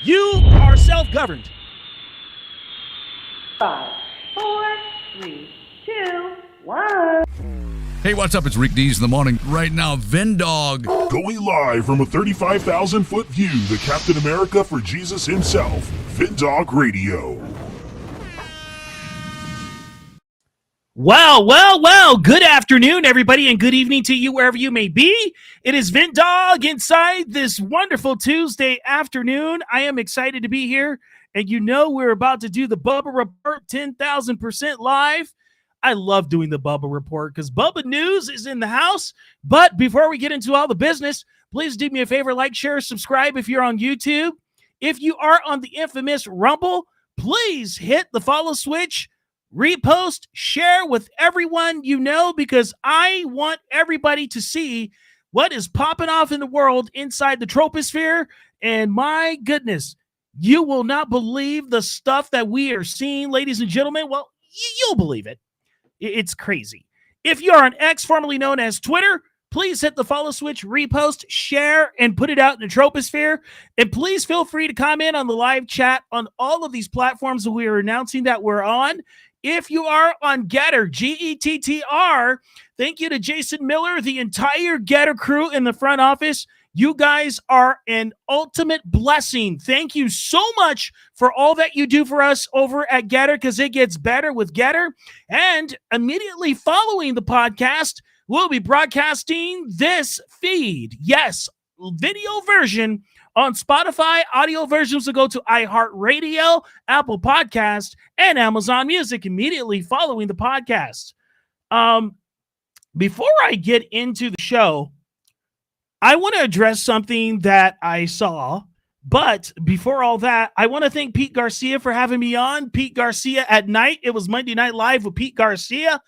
You are self-governed. 5, 4, 3, 2, 1. Hey, what's up? It's Rick Dees in the morning. Right now, Vindog. Going live from a 35,000-foot view, the Captain America for Jesus himself, Vinndog Radio. Well. Good afternoon, everybody, and good evening to you wherever you may be. It is Vinndog inside this wonderful Tuesday afternoon. I am excited to be here, and you know we're about to do the Bubba Report 10,000% live. I love doing the Bubba Report because Bubba News is in the house. But before we get into all the business, please do me a favor, like, share, subscribe if you're on YouTube. If you are on the infamous Rumble, please hit the follow switch, repost, share with everyone you know, because I want everybody to see what is popping off in the world inside the troposphere. And my goodness, you will not believe the stuff that we are seeing, ladies and gentlemen. Well, you'll believe it. It's crazy. If you are on X, formerly known as Twitter, please hit the follow switch, repost, share, and put it out in the troposphere. And please feel free to comment on the live chat on all of these platforms that we are announcing that we're on. If you are on Getter, Gettr, thank you to Jason Miller, the entire Getter crew in the front office. You guys are an ultimate blessing. Thank you so much for all that you do for us over at Getter, because it gets better with Getter. And immediately following the podcast, we'll be broadcasting this feed. Yes, video version on Spotify. Audio versions will go to iHeartRadio, Apple Podcast, and Amazon Music immediately following the podcast. Before I get into the show, I want to address something that I saw, but before all that, I want to thank Pete Garcia for having me on. Pete Garcia at night. It was Monday Night Live with Pete Garcia.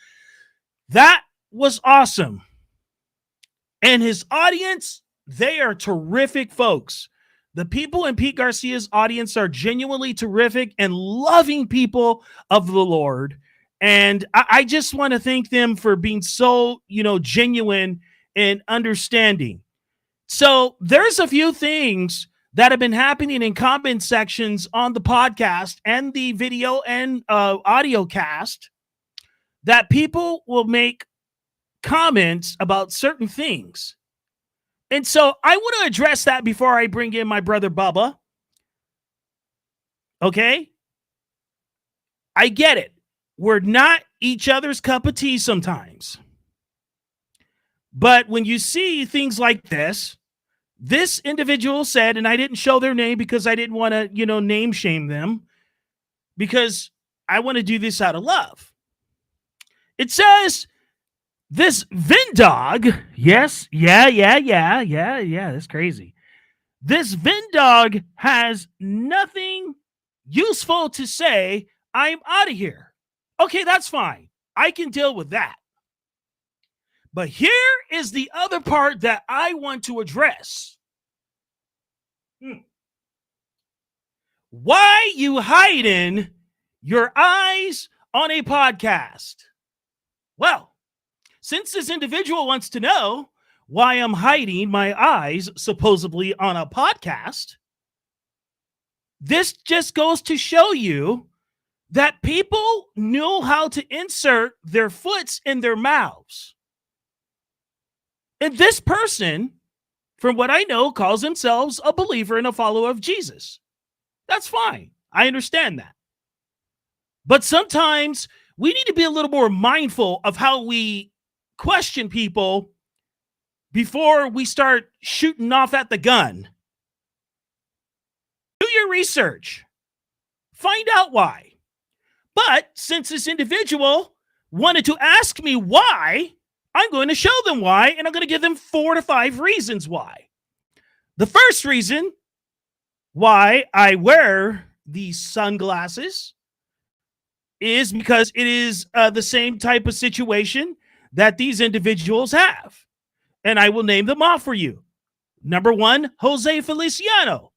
That was awesome. And his audience, they are terrific folks. The people in Pete Garcia's audience are genuinely terrific and loving people of the Lord. And I just want to thank them for being so, genuine and understanding. So there's a few things that have been happening in comment sections on the podcast and the video and audio cast that people will make comments about certain things. And so I want to address that before I bring in my brother Bubba. Okay? I get it. We're not each other's cup of tea sometimes. But when you see things like this individual said, and I didn't show their name because I didn't want to, name shame them, because I want to do this out of love. It says, this Vinndog, yes, yeah, that's crazy. This Vinndog has nothing useful to say. I'm out of here. Okay, that's fine. I can deal with that. But here is the other part that I want to address. Why you hiding your eyes on a podcast? Well, since this individual wants to know why I'm hiding my eyes supposedly on a podcast, this just goes to show you that people know how to insert their foots in their mouths. And this person, from what I know, calls themselves a believer and a follower of Jesus. That's fine. I understand that. But sometimes we need to be a little more mindful of how we question people before we start shooting off at the gun. Do your research. Find out why. But since this individual wanted to ask me why, I'm going to show them why, and I'm going to give them 4 to 5 reasons why. The first reason why I wear these sunglasses is because it is the same type of situation that these individuals have. And I will name them off for you. Number 1, Jose Feliciano,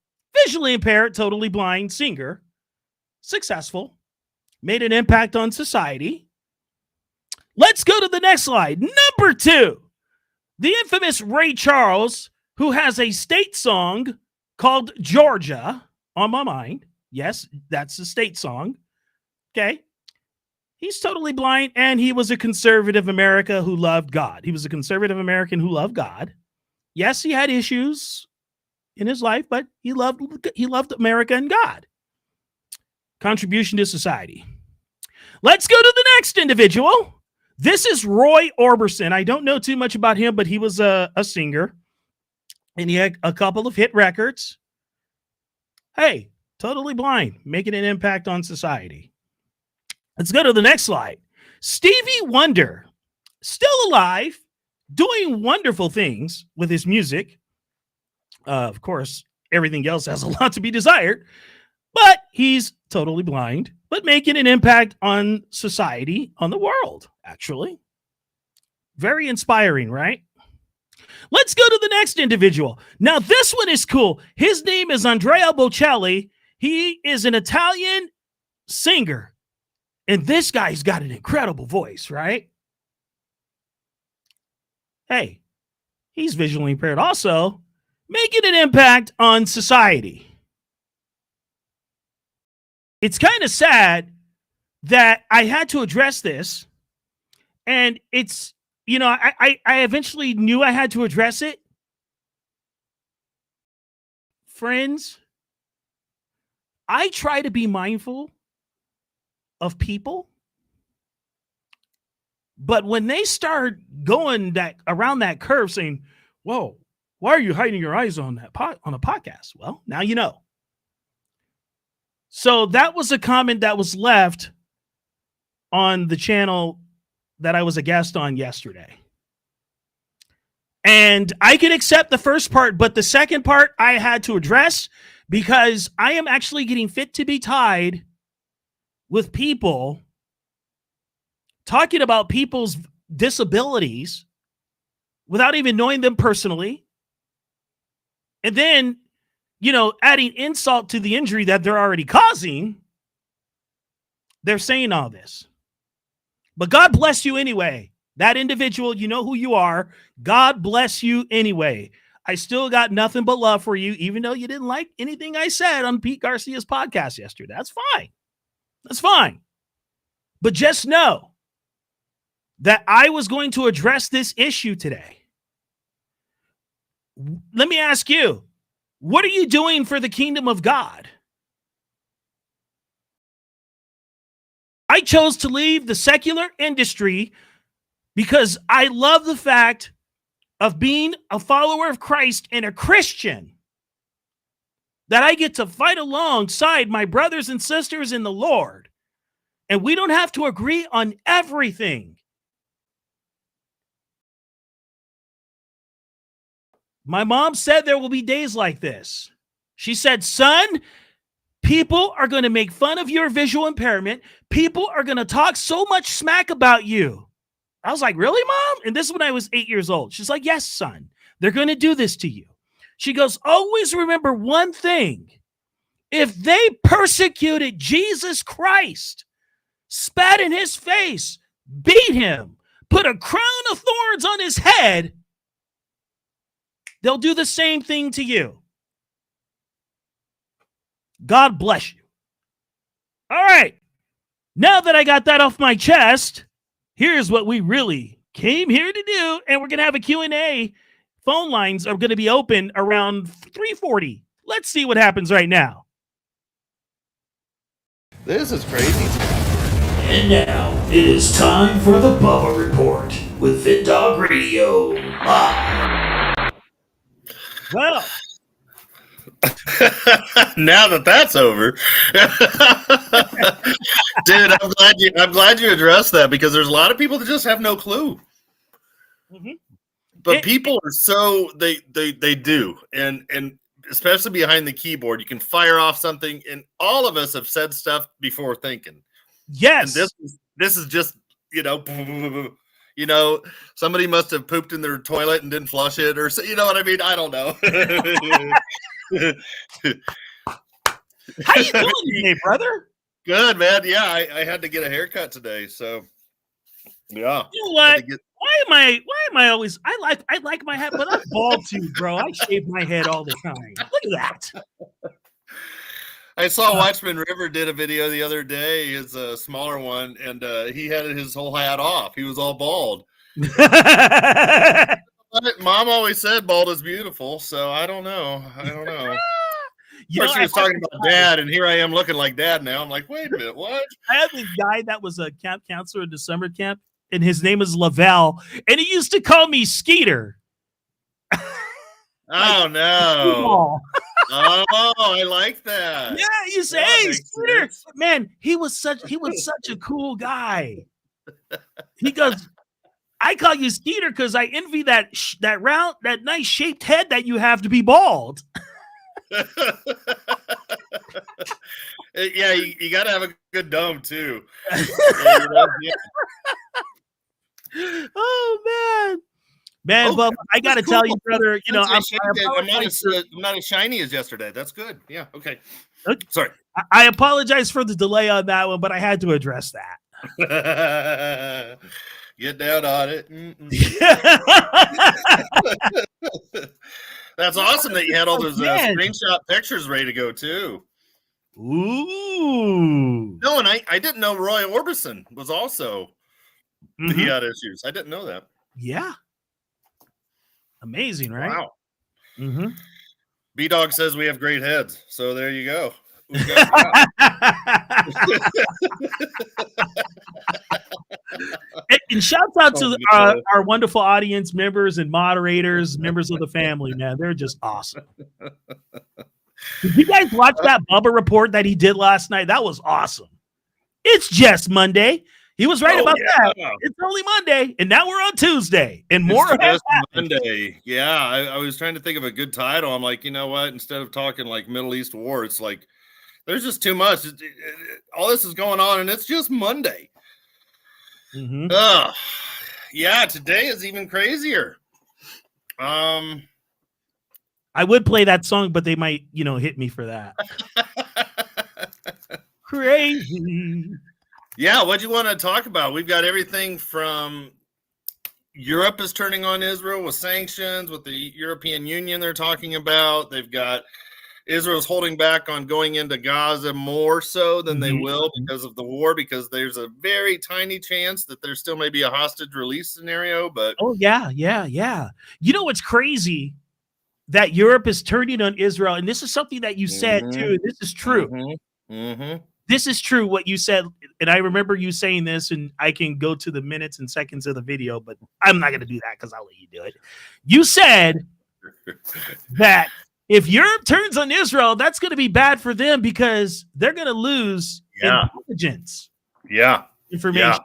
visually impaired, totally blind singer, successful, made an impact on society. Let's go to the next slide. Number 2, the infamous Ray Charles, who has a state song called Georgia. on my mind. Yes, that's a state song. Okay. He's totally blind, and he was a conservative American who loved God. He was a conservative American who loved God. Yes, he had issues in his life, but he loved America and God. Contribution to society. Let's go to the next individual. This is Roy Orbison. I don't know too much about him, but he was a singer, and he had a couple of hit records. Hey, totally blind, making an impact on society. Let's go to the next slide. Stevie Wonder, still alive, doing wonderful things with his music. Of course, everything else has a lot to be desired, but he's totally blind, but making an impact on society, on the world, actually. Very inspiring, right? Let's go to the next individual. Now, this one is cool. His name is Andrea Bocelli. He is an Italian singer. And this guy's got an incredible voice, right? Hey, he's visually impaired also, making an impact on society. It's kind of sad that I had to address this. And it's, you know, I eventually knew I had to address it. Friends, I try to be mindful of people, but when they start going around that curve saying, whoa, why are you hiding your eyes on that on a podcast? Well, now you know. So that was a comment that was left on the channel that I was a guest on yesterday. And I can accept the first part, but the second part I had to address because I am actually getting fit to be tied with people talking about people's disabilities without even knowing them personally. And then, you know, adding insult to the injury that they're already causing. They're saying all this. But God bless you anyway. That individual, you know who you are. God bless you anyway. I still got nothing but love for you, even though you didn't like anything I said on Pete Garcia's podcast yesterday. That's fine. That's fine. But just know that I was going to address this issue today. Let me ask you, what are you doing for the kingdom of God? I chose to leave the secular industry because I love the fact of being a follower of Christ and a Christian, that I get to fight alongside my brothers and sisters in the Lord. And we don't have to agree on everything. My mom said there will be days like this. She said, son, people are going to make fun of your visual impairment. People are going to talk so much smack about you. I was like, really, Mom? And this is when I was 8 years old. She's like, yes, son, they're going to do this to you. She goes, always remember one thing. If they persecuted Jesus Christ, spat in his face, beat him, put a crown of thorns on his head, they'll do the same thing to you. God bless you. All right. Now that I got that off my chest, here's what we really came here to do. And we're going to have a Q&A. Phone lines are going to be open around 3:40. Let's see what happens right now. This is crazy. And now it is time for the Bubba Report with vinndoggradio. Well, Now that that's over, dude, I'm glad you addressed that, because there's a lot of people that just have no clue. mm-hmm. But people are so they do, and especially behind the keyboard, you can fire off something, and all of us have said stuff before thinking. Yes, and this is just somebody must have pooped in their toilet and didn't flush it, or you know what I mean? I don't know. How you doing today, brother? Good, man. Yeah, I had to get a haircut today, so yeah. You know what? Why am I always? I like my head, but I'm bald too, bro. I shave my head all the time. Look at that. I saw Watchman River did a video the other day, his smaller one, and he had his whole hat off. He was all bald. But Mom always said bald is beautiful, so I don't know. You Of know, course, she was talking about Dad, and here I am looking like Dad now. I'm like, wait a minute, what? I had this guy that was a camp counselor in the summer camp, and his name is Lavelle, and he used to call me Skeeter. Oh no! Oh, I like that. Yeah, you say, That hey, makes Skeeter. sense. Man, he was such a cool guy. He goes, I call you Skeeter because I envy that nice shaped head that you have to be bald. Yeah, you got to have a good dome too. Oh man, Oh, Bubba, I got to that's tell cool. you, brother. You know, I'm apologize not as shiny as yesterday. That's good. Yeah. Okay. Okay. Sorry. I apologize for the delay on that one, but I had to address that. Get down on it. That's awesome that you had all those screenshot pictures ready to go too. Ooh. No, and I didn't know Roy Orbison was also he had issues. I didn't know that. Yeah. Amazing, right? Wow. Mm-hmm. B-Dog says we have great heads. So there you go. And shouts out to our wonderful audience members and moderators, members of the family, man. They're just awesome. Did you guys watch that Bubba report that he did last night? That was awesome. It's just Monday. He was right about that. It's only Monday, and now we're on Tuesday. And more it's just Monday. Yeah, I was trying to think of a good title. I'm like, you know what? Instead of talking like Middle East war, it's like there's just too much. All this is going on, and it's just Monday. Mm-hmm. Yeah, today is even crazier. I would play that song, but they might, hit me for that. Crazy. Yeah, what do you want to talk about? We've got everything from Europe is turning on Israel with sanctions, with the European Union they're talking about. They've got Israel's holding back on going into Gaza more so than they will because of the war, because there's a very tiny chance that there still may be a hostage release scenario. But yeah. You know what's crazy? That Europe is turning on Israel, and this is something that you said too. This is true. This is true what you said, and I remember you saying this, and I can go to the minutes and seconds of the video, but I'm not going to do that because I'll let you do it. You said that if Europe turns on Israel, that's going to be bad for them because they're going to lose intelligence, information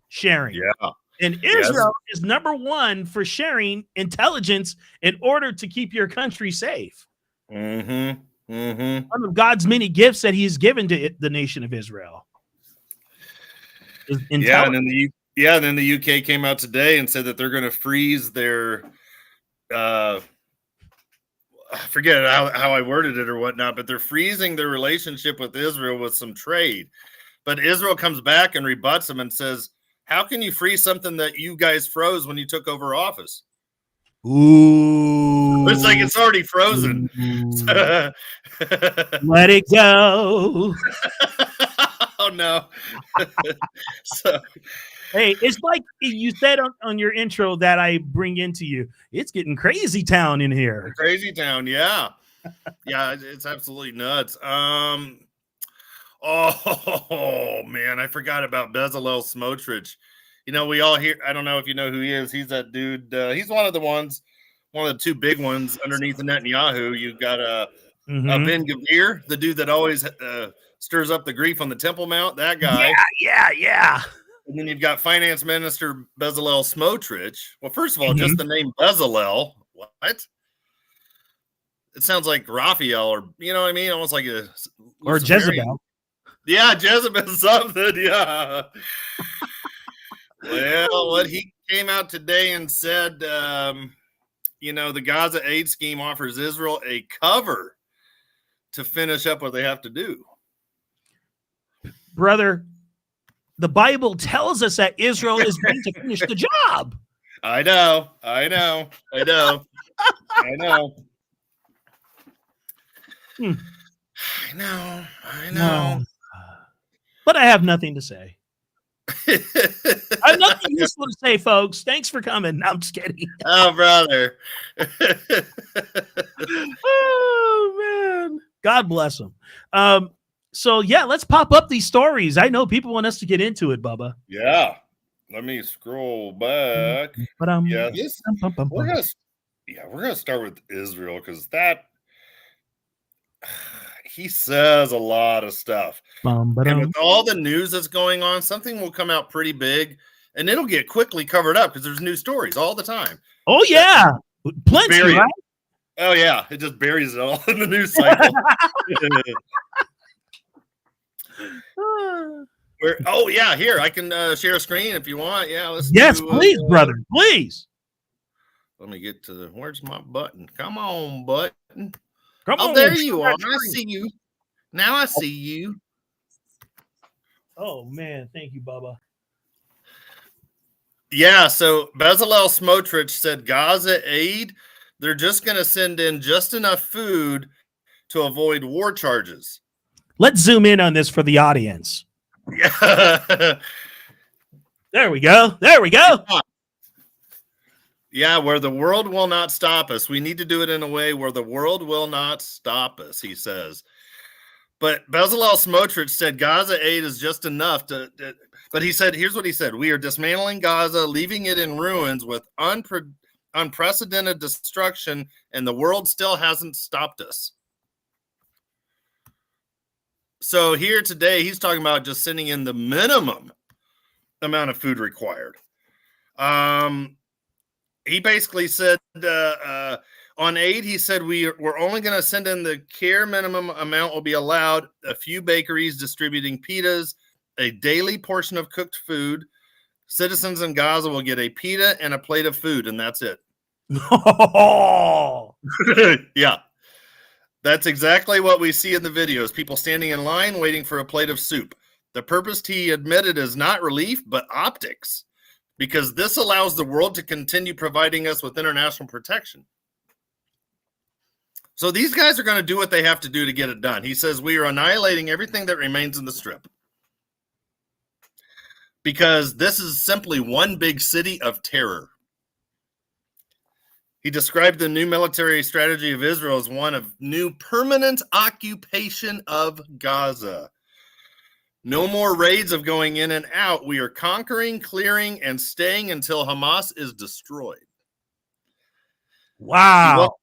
sharing. Yeah. And Israel is number one for sharing intelligence in order to keep your country safe. One of God's many gifts that he's given to the nation of Israel. And then the UK came out today and said that they're going to freeze their I forget how I worded it or whatnot, but they're freezing their relationship with Israel with some trade. But Israel comes back and rebuts them and says, how can you freeze something that you guys froze when you took over office? Ooh. It's like it's already frozen. Let it go. Oh, no. Hey, it's like you said on your intro that I bring into you. It's getting crazy town in here. Crazy town, yeah. Yeah, it's absolutely nuts. Oh, man, I forgot about Bezalel Smotrich. We all hear, I don't know if you know who he is. He's that dude. He's one of the two big ones underneath the Netanyahu. You've got Ben Gavir, the dude that always stirs up the grief on the Temple Mount, that guy. Yeah. And then you've got Finance Minister Bezalel Smotrich. Well, first of all, just the name Bezalel, what? It sounds like Raphael, or you know what I mean? Almost like a or Jezebel. Yeah, Jezebel something, yeah. Well, what he came out today and said, the Gaza aid scheme offers Israel a cover to finish up what they have to do. Brother, the Bible tells us that Israel is going to finish the job. I know. I know. But I have nothing to say. I have nothing useful to say, folks. Thanks for coming. No, I'm just kidding. Oh, brother. Oh, man. God bless them. So, yeah, let's pop up these stories. I know people want us to get into it, Bubba. Yeah. Let me scroll back. Yeah, we're gonna start with Israel because he says a lot of stuff. And with all the news that's going on, something will come out pretty big and it'll get quickly covered up because there's new stories all the time. Oh, yeah. Plenty, right? Oh, yeah. It just buries it all in the news cycle. Oh, yeah. Here, I can share a screen if you want. Yeah. Yes, please, brother. Please. Let me get to where's my button? Come on, button. Come on, there you are. I see you. Now I see you. Oh, man. Thank you, Bubba. Yeah, so Bezalel Smotrich said Gaza aid, they're just going to send in just enough food to avoid war charges. Let's zoom in on this for the audience. Yeah. There we go. There we go. Yeah, where the world will not stop us. We need to do it in a way where the world will not stop us, he says. But Bezalel Smotrich said Gaza aid is just enough but he said, here's what he said. We are dismantling Gaza, leaving it in ruins with unprecedented destruction, and the world still hasn't stopped us. So here today, he's talking about just sending in the minimum amount of food required. He basically said on aid, he said we're only going to send in the care minimum amount will be allowed. A few bakeries distributing pitas, a daily portion of cooked food. Citizens in Gaza will get a pita and a plate of food, and that's it. Yeah. That's exactly what we see in the videos. People standing in line waiting for a plate of soup. The purpose, he admitted, is not relief, but optics, because this allows the world to continue providing us with international protection. So these guys are going to do what they have to do to get it done. He says, we are annihilating everything that remains in the strip, because this is simply one big city of terror. He described the new military strategy of Israel as one of new permanent occupation of Gaza. No more raids of going in and out. We are conquering, clearing, and staying until Hamas is destroyed. Wow.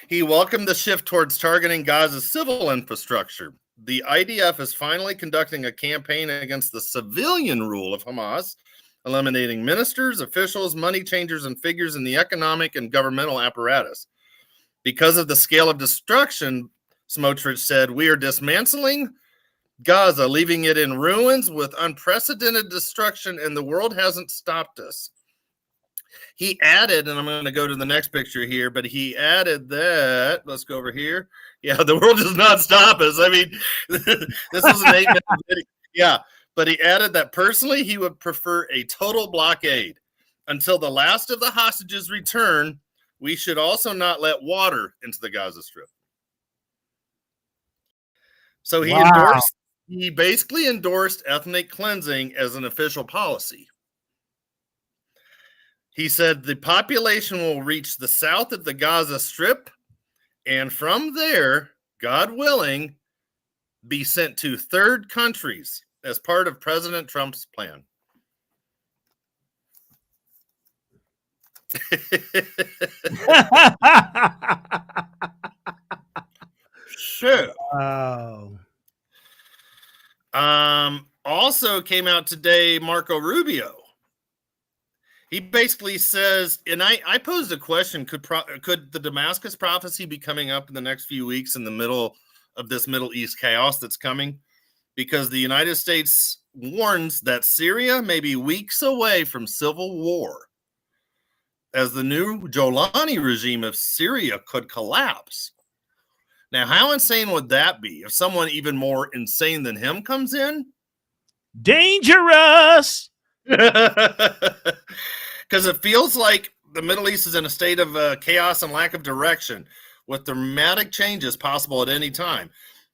He welcomed the shift towards targeting Gaza's civil infrastructure. The IDF is finally conducting a campaign against the civilian rule of Hamas, eliminating ministers, officials, money changers, and figures in the economic and governmental apparatus. Because of the scale of destruction, Smotrich said, we are dismantling Gaza, leaving it in ruins with unprecedented destruction, and the world hasn't stopped us. He added, and I'm going to go to the next picture here, but he added that, let's go over here. Yeah, the world does not stop us. I mean, this was an 8-minute video. Yeah, but he added that personally he would prefer a total blockade. Until the last of the hostages return, we should also not let water into the Gaza Strip. So he basically endorsed ethnic cleansing as an official policy. He said the population will reach the south of the Gaza Strip, and from there, God willing, be sent to third countries as part of President Trump's plan. Sure. Wow. Also came out today, Marco Rubio. He basically says, and I posed a question, could the Damascus prophecy be coming up in the next few weeks in the middle of this Middle East chaos that's coming? Because the United States warns that Syria may be weeks away from civil war, as the new Jolani regime of Syria could collapse. Now, how insane would that be if someone even more insane than him comes in? Dangerous. Because it feels like the Middle East is in a state of chaos and lack of direction. with dramatic changes possible at any time.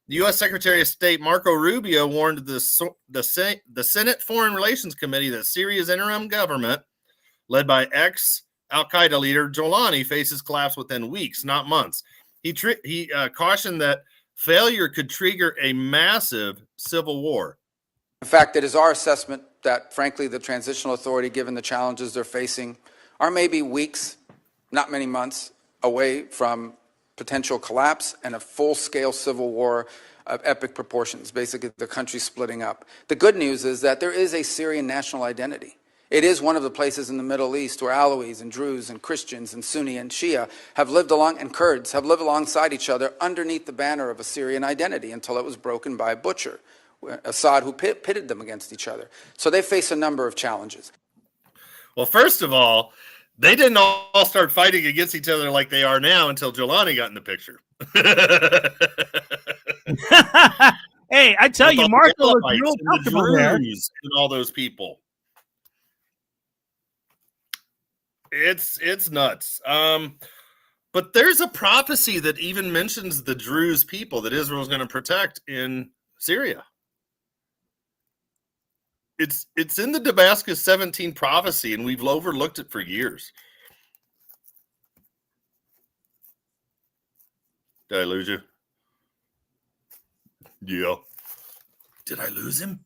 The U.S. Secretary of State Marco Rubio warned the Senate Foreign Relations Committee that Syria's interim government, led by ex-Al-Qaeda leader Jolani, faces collapse within weeks, not months. He cautioned that failure could trigger a massive civil war. In fact, it is our assessment that, frankly, the Transitional Authority, given the challenges they're facing, are maybe weeks, not many months, away from potential collapse and a full-scale civil war of epic proportions, basically the country splitting up. The good news is that there is a Syrian national identity. It is one of the places in the Middle East where Alawis and Druze and Christians and Sunni and Shia have lived along, and Kurds have lived alongside each other underneath the banner of a Syrian identity until it was broken by a butcher, Assad, who pitted them against each other. So they face a number of challenges. Well, first of all, they didn't all start fighting against each other like they are now until Jolani got in the picture. Hey, I tell you, Marco was real and comfortable there. And all those people. It's nuts. But there's a prophecy that even mentions the Druze people that Israel's going to protect in Syria. It's in the Damascus 17 prophecy, and we've overlooked it for years. Did I lose you? Yeah. Did I lose him?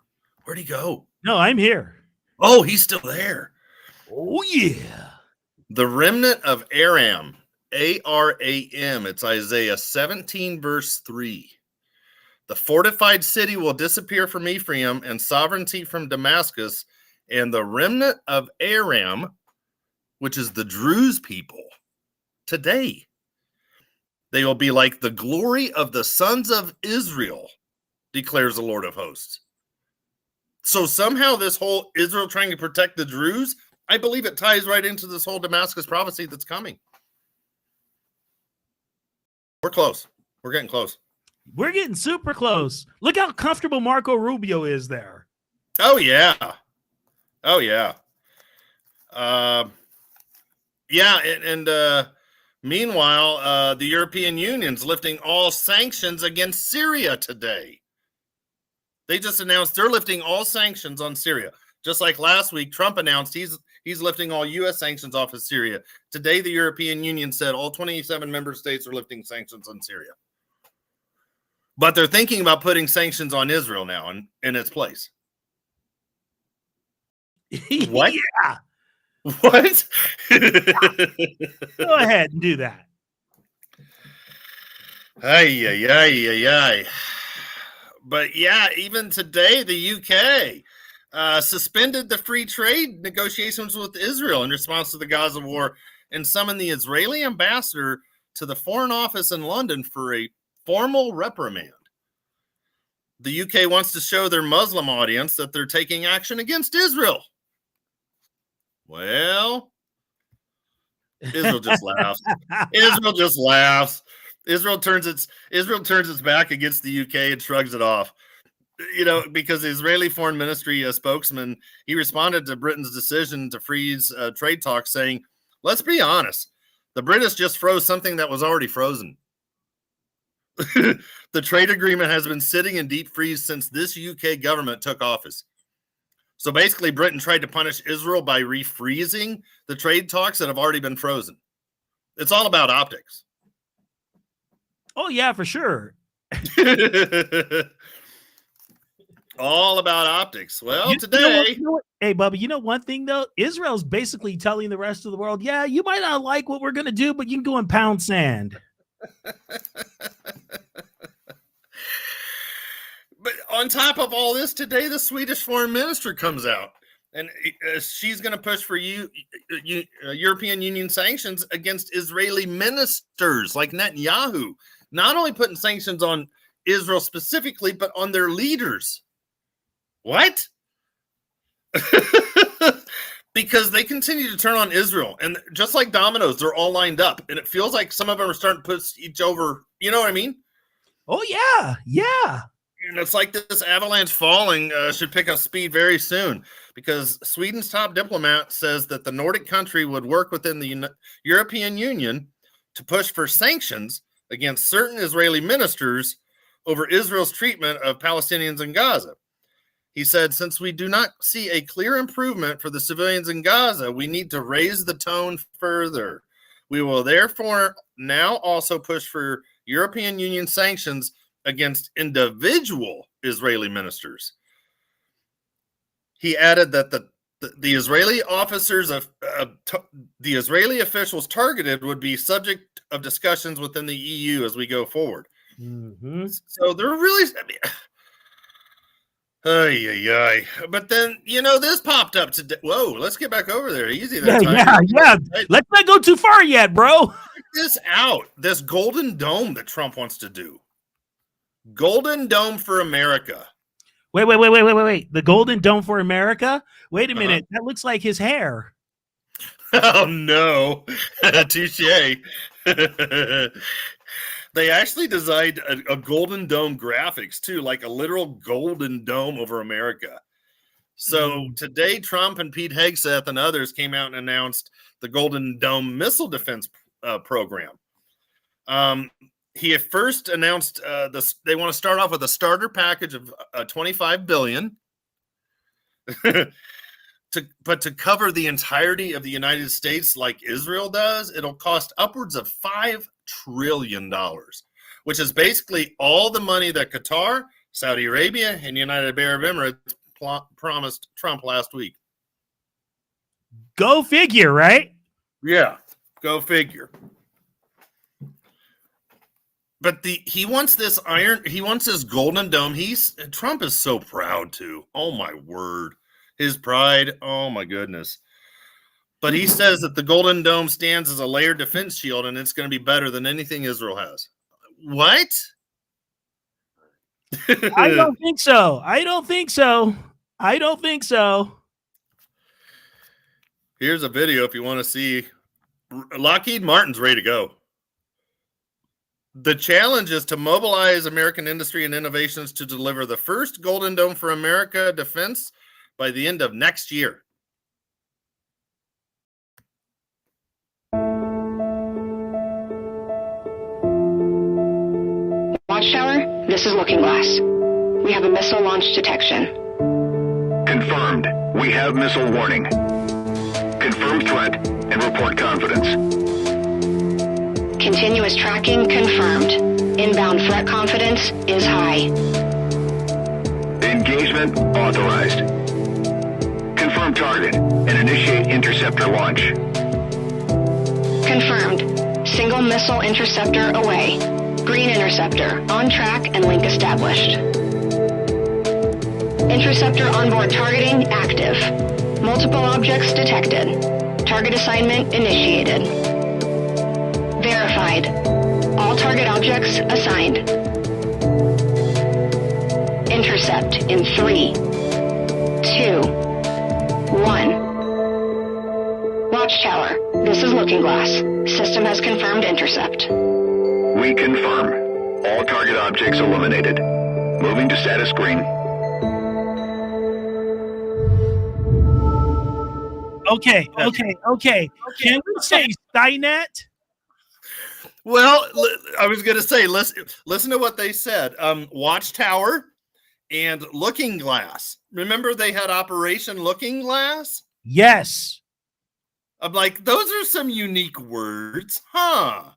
Where'd he go? No, I'm here. Oh, he's still there. Oh, yeah. The remnant of Aram, A-R-A-M. It's Isaiah 17, verse 3. The fortified city will disappear from Ephraim and sovereignty from Damascus, and the remnant of Aram, which is the Druze people, today, they will be like the glory of the sons of Israel, declares the Lord of hosts. So somehow this whole Israel trying to protect the Druze, I believe it ties right into this whole Damascus prophecy that's coming. We're close. We're getting close. We're getting super close. Look how comfortable Marco Rubio is there. Oh, yeah. Oh, yeah. Meanwhile, the European Union's lifting all sanctions against Syria today. They just announced they're lifting all sanctions on Syria. Just like last week, Trump announced he's lifting all U.S. sanctions off of Syria. Today, the European Union said all 27 member states are lifting sanctions on Syria. But they're thinking about putting sanctions on Israel now in its place. What? Yeah. What? Go ahead and do that. Ay. But yeah, even today, the UK suspended the free trade negotiations with Israel in response to the Gaza war and summoned the Israeli ambassador to the Foreign Office in London for a formal reprimand. The UK wants to show their Muslim audience that they're taking action against Israel. Well, Israel just laughs. Israel just laughs. Israel turns its back against the UK and shrugs it off. You know, because the Israeli Foreign Ministry spokesman, he responded to Britain's decision to freeze trade talks, saying, "Let's be honest, the British just froze something that was already frozen." The trade agreement has been sitting in deep freeze since this UK government took office. So basically, Britain tried to punish Israel by refreezing the trade talks that have already been frozen. It's all about optics. Oh, yeah, for sure. All about optics. Well, today. You know what? Hey, Bubba, you know one thing, though? Israel's basically telling the rest of the world, yeah, you might not like what we're going to do, but you can go and pound sand. But on top of all this, today the Swedish foreign minister comes out, and she's going to push for European Union sanctions against Israeli ministers like Netanyahu, not only putting sanctions on Israel specifically, but on their leaders. What? Because they continue to turn on Israel, and just like dominoes, they're all lined up, and it feels like some of them are starting to push each over. You know what I mean? Oh, yeah. And it's like this avalanche falling should pick up speed very soon, because Sweden's top diplomat says that the Nordic country would work within the European Union to push for sanctions against certain Israeli ministers over Israel's treatment of Palestinians in Gaza. He said, since we do not see a clear improvement for the civilians in Gaza, we need to raise the tone further. We will therefore now also push for European Union sanctions against individual Israeli ministers. He added that the Israeli officers the Israeli officials targeted would be subject of discussions within the EU as we go forward. Mm-hmm. So they're really, but then, this popped up today. Whoa, let's get back over there. Easy there, Yeah. Let's not go too far yet, bro. Check this out. This Golden Dome that Trump wants to do. Golden Dome for America. Wait. The Golden Dome for America? Wait a minute. That looks like his hair. Oh, no. Touche. They actually designed a Golden Dome graphics, too, like a literal Golden Dome over America. So today, Trump and Pete Hegseth and others came out and announced the Golden Dome missile defense program. He at first announced they want to start off with a starter package of $25 billion, but to cover the entirety of the United States like Israel does, it'll cost upwards of $5 trillion, which is basically all the money that Qatar, Saudi Arabia, and United Arab Emirates promised Trump last week. Go figure, right? Yeah, go figure. But he wants this Golden Dome. Trump is so proud too. Oh my word. His pride. Oh my goodness. But he says that the Golden Dome stands as a layered defense shield and it's going to be better than anything Israel has. What? I don't think so. Here's a video if you want to see. Lockheed Martin's ready to go. The challenge is to mobilize American industry and innovations to deliver the first Golden Dome for America defense by the end of next year. Watchtower, this is Looking Glass. We have a missile launch detection. Confirmed. We have missile warning. Confirmed threat and report confidence. Continuous tracking confirmed. Inbound threat confidence is high. Engagement authorized. Confirm target and initiate interceptor launch. Confirmed. Single missile interceptor away. Green interceptor on track and link established. Interceptor onboard targeting active. Multiple objects detected. Target assignment initiated. Verified. All target objects assigned. Intercept in 3, 2, 1. Watchtower, this is Looking Glass. System has confirmed intercept. We confirm. All target objects eliminated. Moving to status screen. Okay. Can we say Skynet? Well, I was going to say, listen to what they said. Watchtower and Looking Glass. Remember they had Operation Looking Glass? Yes. I'm like, those are some unique words, huh?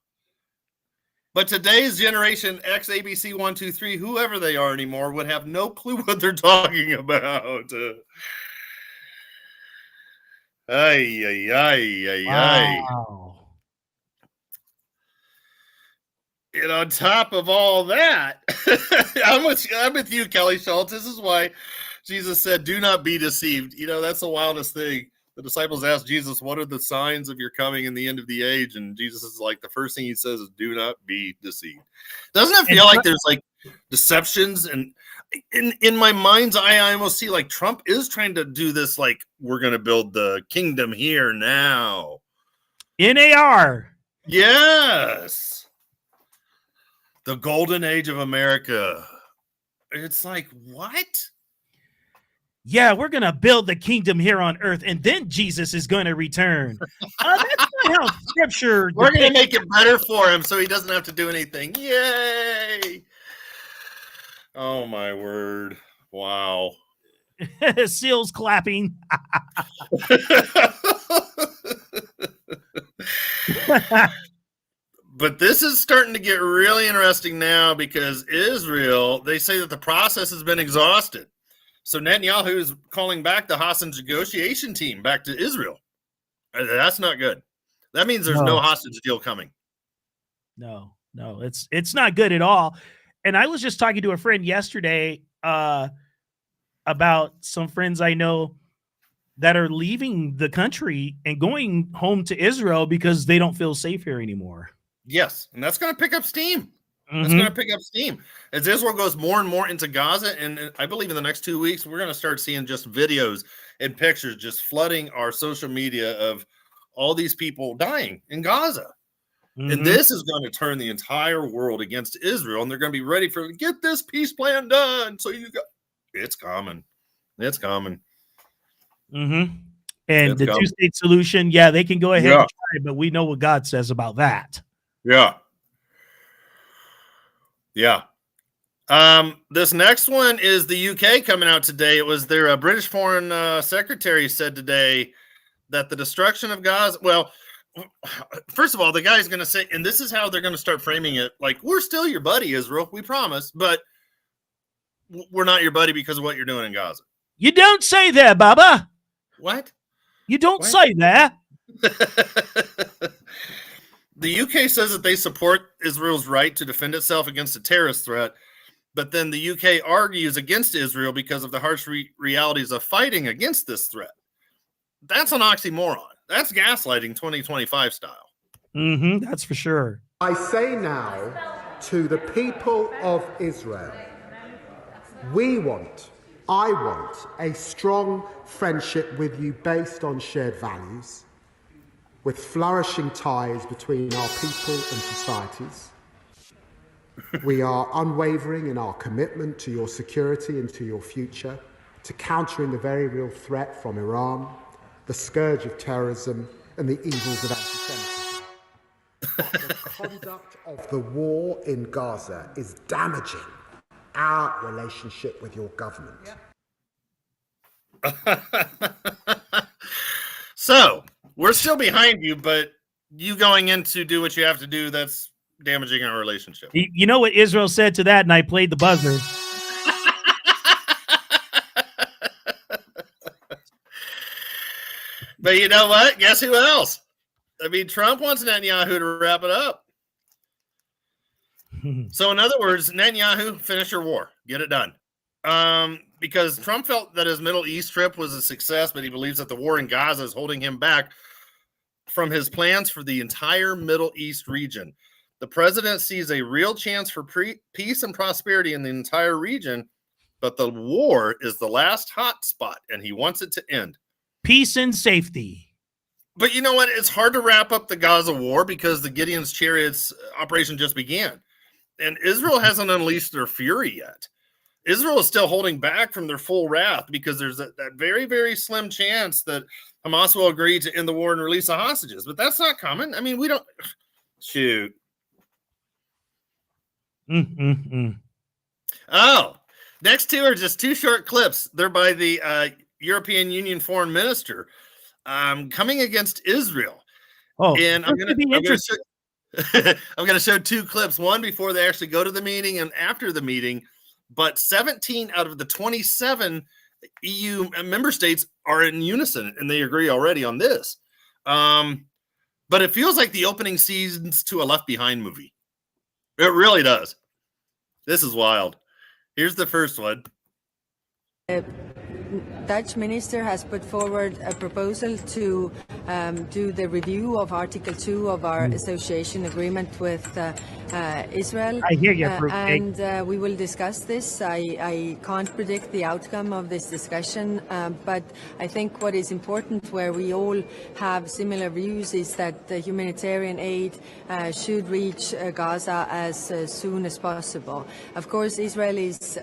But today's generation X, ABC 1, 2, 3, whoever they are anymore, would have no clue what they're talking about. Wow. And on top of all that, I'm with you, Kelly Schultz. This is why Jesus said, do not be deceived. That's the wildest thing. The disciples asked Jesus, what are the signs of your coming in the end of the age? And Jesus is like, the first thing he says is, do not be deceived. Doesn't it feel like there's like deceptions? And in my mind's eye, I almost see like Trump is trying to do this, like, we're going to build the kingdom here now. NAR. Yes. The golden age of America. It's like, what? yeah, we're going to build the kingdom here on earth, and then Jesus is going to return. That's not how Scripture. We're going to make it better for him so he doesn't have to do anything. Yay! Oh, my word. Wow. Seals clapping. But this is starting to get really interesting now because Israel, they say that the process has been exhausted. So Netanyahu is calling back the hostage negotiation team back to Israel. That's not good. That means there's no hostage deal coming. No, it's not good at all. And I was just talking to a friend yesterday about some friends I know that are leaving the country and going home to Israel because they don't feel safe here anymore. Yes, and that's going to pick up steam. That's going to pick up steam as Israel goes more and more into Gaza. And I believe in the next 2 weeks, we're going to start seeing just videos and pictures just flooding our social media of all these people dying in Gaza. And this is going to turn the entire world against Israel. And they're going to be ready for get this peace plan done. So it's coming. It's coming. And it's the two-state solution, yeah, they can go ahead and try it, but we know what God says about that. Yeah. Yeah. This next one is the UK coming out today. It was their British Foreign Secretary said today that the destruction of Gaza, well, first of all, the guy's going to say, and this is how they're going to start framing it, like, we're still your buddy, Israel, we promise, but we're not your buddy because of what you're doing in Gaza. You don't say that, Bubba. What? You don't say that. The UK says that they support Israel's right to defend itself against a terrorist threat, but then the UK argues against Israel because of the harsh realities of fighting against this threat. That's an oxymoron. That's gaslighting 2025 style. That's for sure. I say now to the people of Israel, I want a strong friendship with you based on shared values, with flourishing ties between our people and societies. We are unwavering in our commitment to your security and to your future, to countering the very real threat from Iran, the scourge of terrorism, and the evils of anti-Semitism. But the conduct of the war in Gaza is damaging our relationship with your government. So, we're still behind you, but you going in to do what you have to do, that's damaging our relationship. You know what Israel said to that, and I played the buzzer. But you know what? Guess who else? I mean, Trump wants Netanyahu to wrap it up. So, in other words, Netanyahu, finish your war. Get it done. Because Trump felt that his Middle East trip was a success, but he believes that the war in Gaza is holding him back from his plans for the entire Middle East region. The president sees a real chance for peace and prosperity in the entire region, but the war is the last hot spot, and he wants it to end. Peace and safety. But you know what? It's hard to wrap up the Gaza war because the Gideon's Chariots operation just began. And Israel hasn't unleashed their fury yet. Israel is still holding back from their full wrath because there's that very, very slim chance that Hamas will agree to end the war and release the hostages. But that's not coming. I mean, we don't... Shoot. Oh, next two are just two short clips. They're by the European Union foreign minister coming against Israel. Oh, and I'm going to show two clips, one before they actually go to the meeting and after the meeting. But 17 out of the 27 EU member states are in unison, and they agree already on this. But it feels like the opening scenes to a Left Behind movie. It really does. This is wild. Here's the first one. Dutch minister has put forward a proposal to do the review of Article 2 of our association agreement with Israel. I hear you, and we will discuss this. I can't predict the outcome of this discussion, but I think what is important, where we all have similar views, is that the humanitarian aid should reach Gaza as soon as possible. Of course, Israel's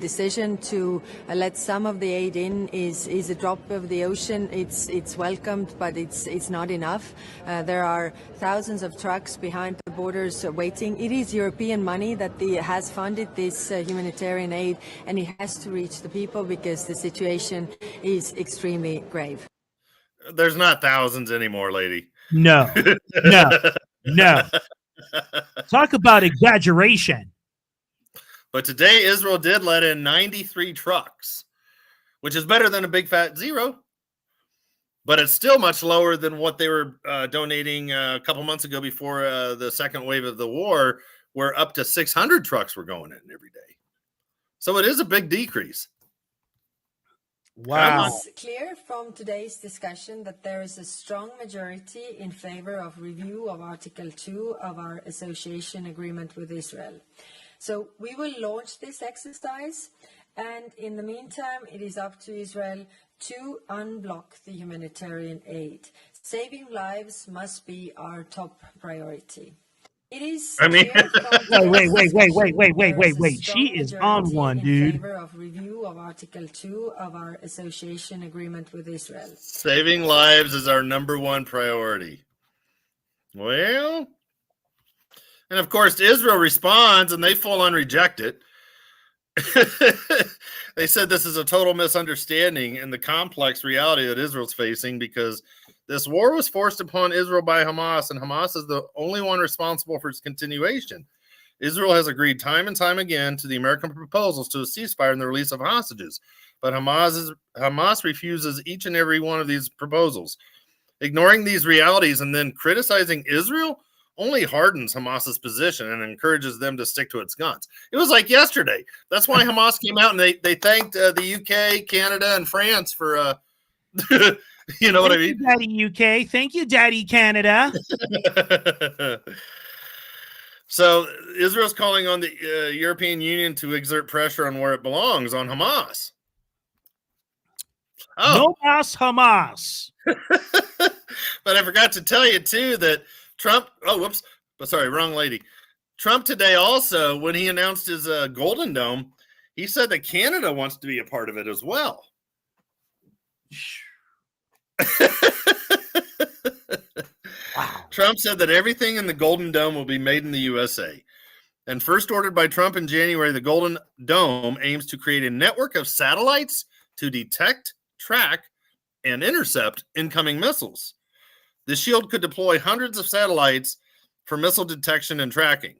decision to let some of the aid aid in is a drop of the ocean. It's welcomed, but it's not enough. There are thousands of trucks behind the borders waiting. It is European money that has funded this humanitarian aid, and it has to reach the people because the situation is extremely grave. There's not thousands anymore, lady. No. Talk about exaggeration. But today, Israel did let in 93 trucks, which is better than a big fat zero. But it's still much lower than what they were donating a couple months ago before the second wave of the war, where up to 600 trucks were going in every day. So it is a big decrease. Wow. It's clear from today's discussion that there is a strong majority in favor of review of Article 2 of our association agreement with Israel. So we will launch this exercise, and in the meantime, it is up to Israel to unblock the humanitarian aid. Saving lives must be our top priority. It is. Wait. She is on one, dude. In favor of review of Article 2 of our association agreement with Israel. Saving lives is our number one priority. Well, and of course, Israel responds and they full on reject it. They said this is a total misunderstanding in the complex reality that Israel's facing because this war was forced upon Israel by Hamas, and Hamas is the only one responsible for its continuation. Israel has agreed time and time again to the American proposals to a ceasefire and the release of hostages, but Hamas refuses each and every one of these proposals. Ignoring these realities and then criticizing Israel only hardens Hamas's position and encourages them to stick to its guns. It was like yesterday. That's why Hamas came out and they thanked the UK, Canada, and France for you know what I mean? Daddy UK. Thank you, Daddy Canada. So Israel's calling on the European Union to exert pressure on where it belongs, on Hamas. No más Hamas. But I forgot to tell you, too, that Trump, sorry, wrong lady. Trump today also, when he announced his Golden Dome, he said that Canada wants to be a part of it as well. Wow. Trump said that everything in the Golden Dome will be made in the USA. And first ordered by Trump in January, the Golden Dome aims to create a network of satellites to detect, track, and intercept incoming missiles. The shield could deploy hundreds of satellites for missile detection and tracking.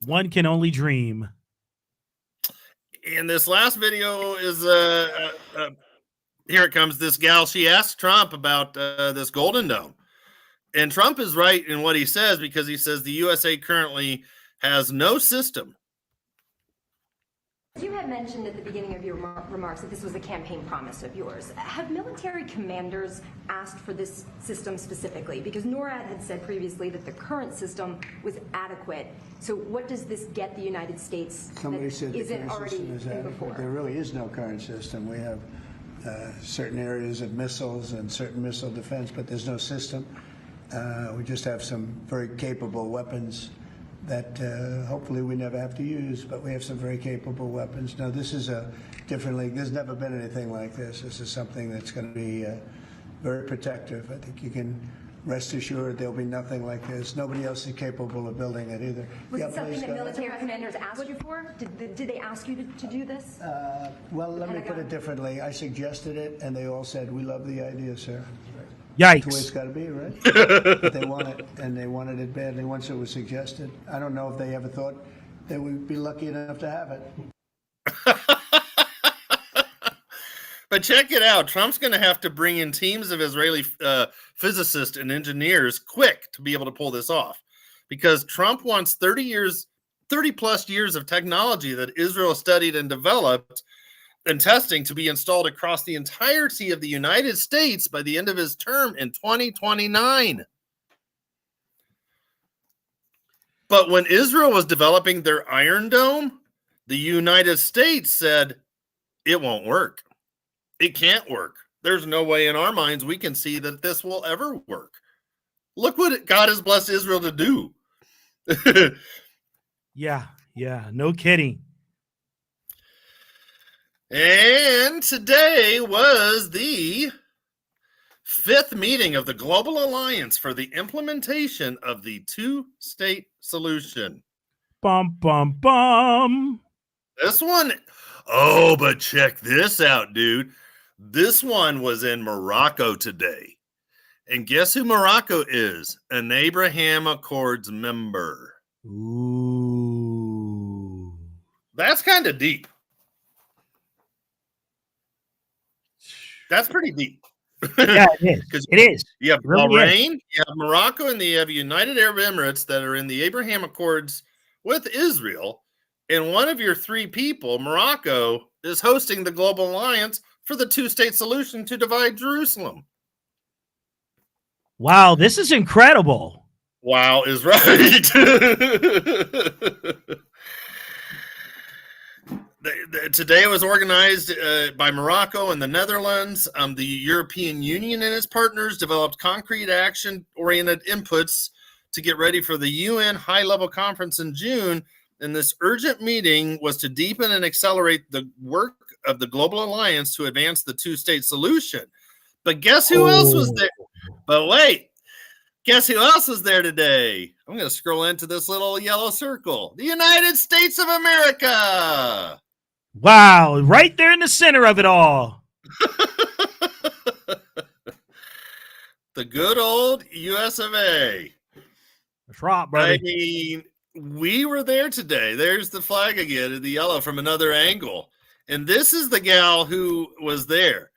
One can only dream. And this last video is here it comes. This gal, she asked Trump about this Golden Dome. And Trump is right in what he says because he says the USA currently has no system. You had mentioned at the beginning of your remarks that this was a campaign promise of yours. Have military commanders asked for this system specifically? Because NORAD had said previously that the current system was adequate. So what does this get the United States Somebody said the isn't current already system is in adequate. before? There really is no current system. We have certain areas of missiles and certain missile defense, but there's no system. We just have some very capable weapons that hopefully we never have to use, but we have some very capable weapons. Now, this is a different league. There's never been anything like this. This is something that's going to be very protective. I think you can rest assured there'll be nothing like this. Nobody else is capable of building it either. Was it something that military commanders asked you for? Did they ask you to do this? Well, let me put it differently. I suggested it, and they all said, "We love the idea, sir." Yikes. That's the way it's got to be, right? But they want it, and they wanted it badly once it was suggested. I don't know if they ever thought they would be lucky enough to have it. But check it out. Trump's going to have to bring in teams of Israeli physicists and engineers quick to be able to pull this off. Because Trump wants 30 plus years of technology that Israel studied and developed and testing to be installed across the entirety of the United States by the end of his term in 2029. But when Israel was developing their Iron Dome, the United States said, it won't work. It can't work. There's no way in our minds we can see that this will ever work. Look what God has blessed Israel to do. Yeah, no kidding. And today was the 5th meeting of the Global Alliance for the implementation of the two-state solution. Bum, bum, bum. This one, oh, but check this out, dude. This one was in Morocco today. And guess who Morocco is? An Abraham Accords member. Ooh. That's kind of deep. That's pretty deep. Yeah, it is. It is. You have Really Bahrain, you have Morocco, and you have United Arab Emirates that are in the Abraham Accords with Israel. And one of your 3 people, Morocco, is hosting the Global Alliance for the two-state solution to divide Jerusalem. Wow, this is incredible. Wow is right. Today it was organized by Morocco and the Netherlands. The European Union and its partners developed concrete action-oriented inputs to get ready for the UN high-level conference in June. And this urgent meeting was to deepen and accelerate the work of the Global Alliance to advance the two-state solution. But guess who else was there? But wait, guess who else was there today? I'm going to scroll into this little yellow circle. The United States of America. Wow, right there in the center of it all. The good old US of A. That's right, brother. I mean, we were there today. There's the flag again in the yellow from another angle. And this is the gal who was there.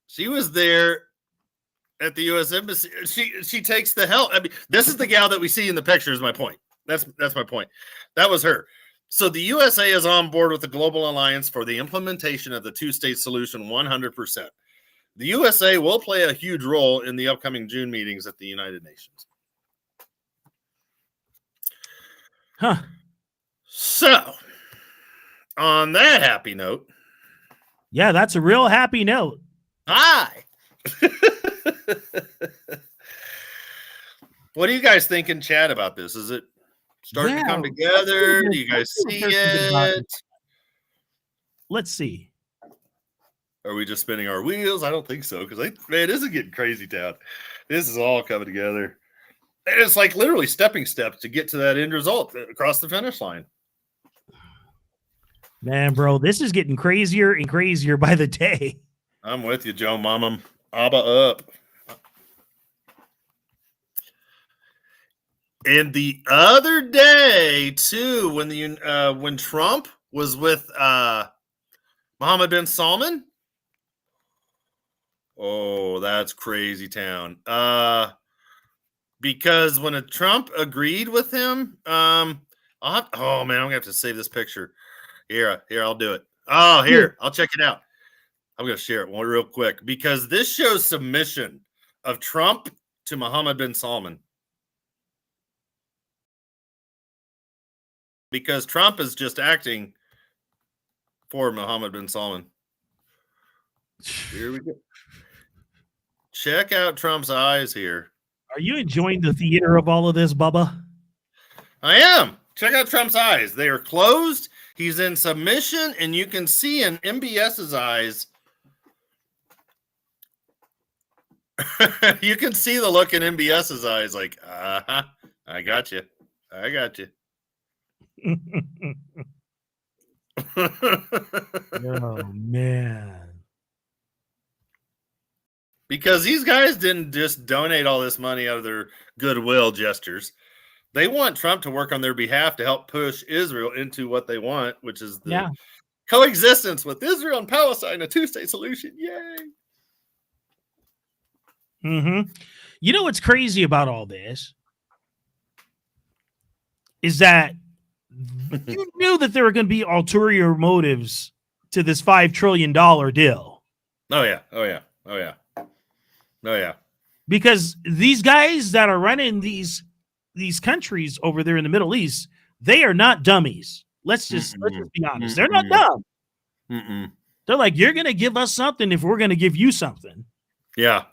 She was there at the U.S. Embassy. She takes the help. I mean, this is the gal that we see in the picture is my point. That's my point. That was her. So the USA is on board with the Global Alliance for the implementation of the two-state solution 100%. The USA will play a huge role in the upcoming June meetings at the United Nations. Huh. So, on that happy note. Yeah, that's a real happy note. Hi. What do you guys think in chat about this? Is it starting to come together? Do you guys see it? Let's see. Are we just spinning our wheels? I don't think so, because man, this is getting crazy town. This is all coming together. And it's like literally stepping steps to get to that end result across the finish line. Man, bro, this is getting crazier and crazier by the day. I'm with you, Joe Mama. Abba up. And the other day, too, when Trump was with Mohammed bin Salman. Oh, that's crazy town. Because when Trump agreed with him, oh man, I'm gonna have to save this picture. Here, I'll do it. Oh, here, I'll check it out. I'm gonna share it real quick because this shows submission of Trump to Mohammed bin Salman. Because Trump is just acting for Mohammed bin Salman. Here we go. Check out Trump's eyes here. Are you enjoying the theater of all of this, Bubba? I am. Check out Trump's eyes. They are closed. He's in submission, and you can see in MBS's eyes. You can see the look in MBS's eyes like, I got you. I got you. Oh, man. Because these guys didn't just donate all this money out of their goodwill gestures. They want Trump to work on their behalf to help push Israel into what they want, which is the coexistence with Israel and Palestine, a two-state solution. Yay. Mm-hmm. You know what's crazy about all this is that you knew that there were going to be ulterior motives to this $5 trillion deal. Oh, yeah. Oh, yeah. Oh, yeah. Oh, yeah. Because these guys that are running these countries over there in the Middle East, they are not dummies. Let's just be honest. They're not dumb. They're like, you're going to give us something if we're going to give you something. Yeah.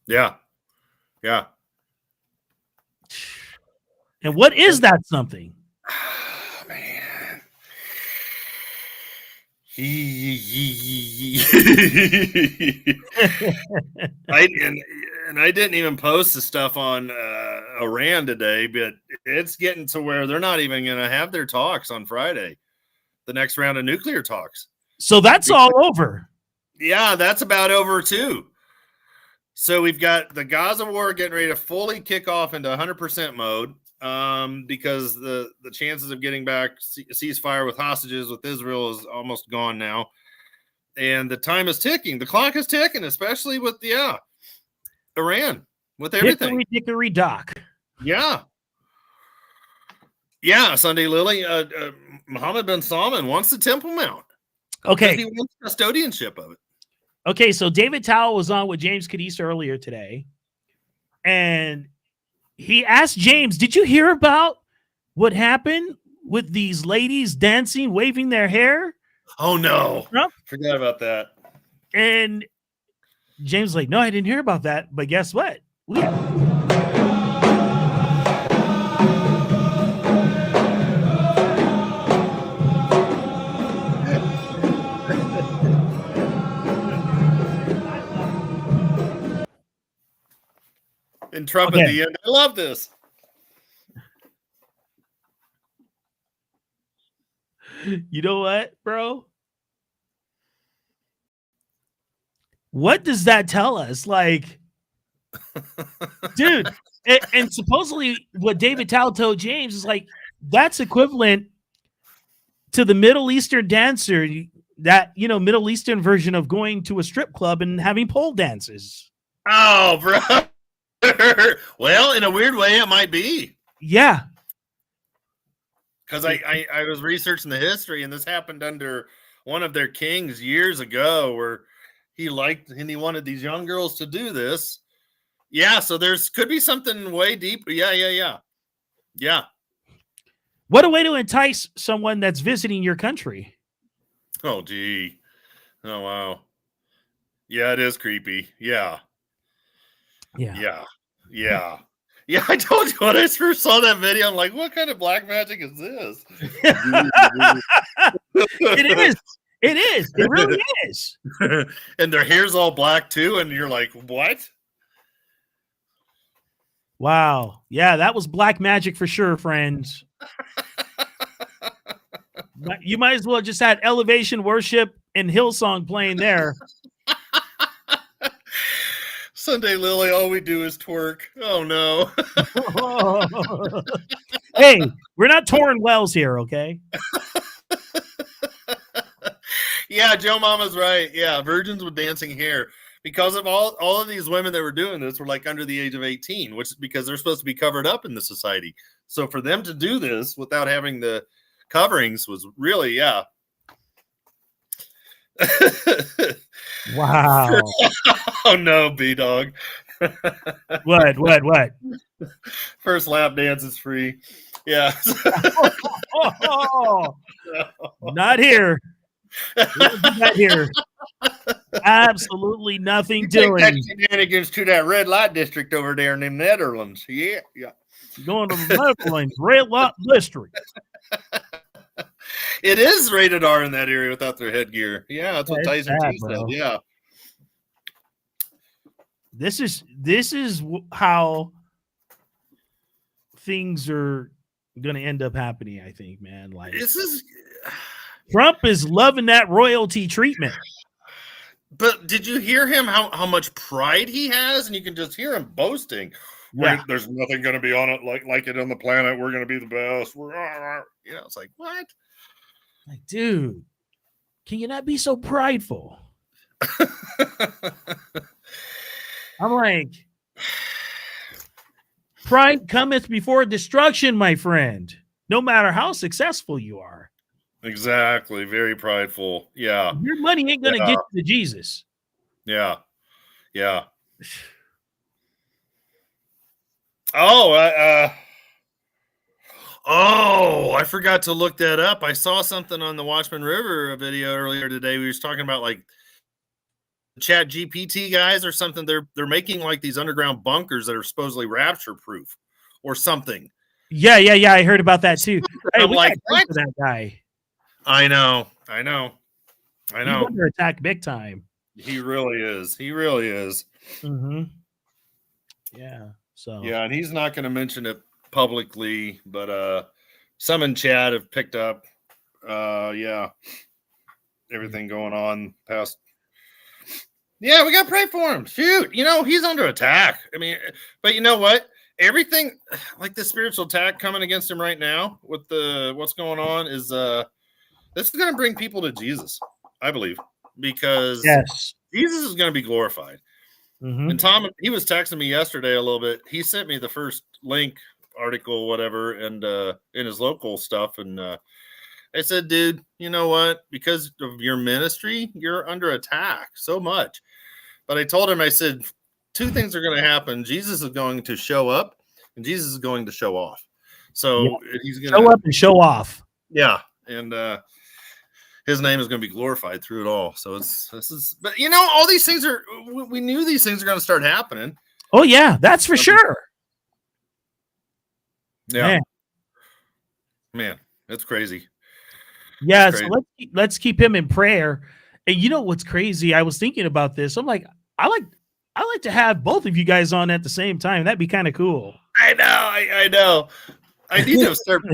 Yeah. Yeah. And what is that something? Oh, man. I didn't even post the stuff on Iran today, but it's getting to where they're not even going to have their talks on Friday, the next round of nuclear talks. So that's all over. Yeah, that's about over too. So we've got the Gaza war getting ready to fully kick off into 100% mode because the chances of getting back a ceasefire with hostages with Israel is almost gone now. And the time is ticking. The clock is ticking, especially with, Iran, with everything. Dickory dock. Yeah. Yeah, Sunday Lily. Mohammed bin Salman wants the Temple Mount. Okay. He wants custodianship of it. Okay, so David Towell was on with James Cadiz earlier today, and he asked James, did you hear about what happened with these ladies dancing, waving their hair? Oh, no. Trump? Forgot about that. And James was like, no, I didn't hear about that, but guess what? And Trump at the end. I love this. You know what, bro? What does that tell us? Like, dude, and supposedly what David Towell told James is like, that's equivalent to the Middle Eastern dancer, that, Middle Eastern version of going to a strip club and having pole dances. Oh, bro. Well, in a weird way, it might be. Yeah. Because I was researching the history, and this happened under one of their kings years ago, where he liked and he wanted these young girls to do this. Yeah, so could be something way deeper. Yeah. What a way to entice someone that's visiting your country. Oh, gee. Oh, wow. Yeah, it is creepy. Yeah. Yeah, I told you when I first saw that video, I'm like, what kind of black magic is this? It is. It really is. And their hair's all black too, and you're like, what? Wow. Yeah, that was black magic for sure, friends. You might as well just had Elevation Worship and Hillsong playing there. Sunday Lily, all we do is twerk. Oh, no. Hey, we're not touring wells here, okay? Yeah, Joe Mama's right. Yeah, virgins with dancing hair. Because of all of these women that were doing this were like under the age of 18, which is because they're supposed to be covered up in the society. So for them to do this without having the coverings was really, yeah. Wow. Oh no, B-Dog. What? First lap dance is free. Yeah. Not here. Not here. Absolutely nothing doing. Take that shenanigans to that red light district over there in the Netherlands. Yeah. Going to the Netherlands, red light district. It is rated R in that area without their headgear. Yeah, that's what Tyson T said. Yeah. This is how things are going to end up happening, I think, man. Like, Trump is loving that royalty treatment. But did you hear him how much pride he has? And you can just hear him boasting. Yeah. There's nothing going to be on it like it on the planet. We're going to be the best. It's like, what? Like, dude, can you not be so prideful? I'm like, pride cometh before destruction, my friend, no matter how successful you are. Exactly. Very prideful. Yeah. Your money ain't going to get you to Jesus. Yeah. Oh, I forgot to look that up. I saw something on the Watchman River video earlier today. We was talking about like Chat GPT guys or something. They're making like these underground bunkers that are supposedly rapture proof or something. Yeah. I heard about that too. Hey, I'm like, what? For that guy. I know. I know. He's under attack big time. He really is. He really is. Mm-hmm. Yeah. So yeah, and he's not going to mention it publicly, but some in chat have picked up. Yeah, everything going on past. Yeah, we got to pray for him. Shoot, he's under attack. I mean, but you know what? Everything like the spiritual attack coming against him right now with what's going on is this is going to bring people to Jesus, I believe, because yes, Jesus is going to be glorified. Mm-hmm. And Tom, he was texting me yesterday a little bit. He sent me the first link article, whatever, and in his local stuff. And I said, dude, you know what? Because of your ministry, you're under attack so much. But I told him, I said, two things are going to happen. Jesus is going to show up, and Jesus is going to show off. So he's going to show up and show off. Yeah, and his name is going to be glorified through it all. So but all these things we knew these things are going to start happening. Oh yeah, that's for sure. Yeah, man, that's crazy. Yeah, so let's keep him in prayer. And you know what's crazy? I was thinking about this. I'm like, I like to have both of you guys on at the same time. That'd be kind of cool. I know. I need to start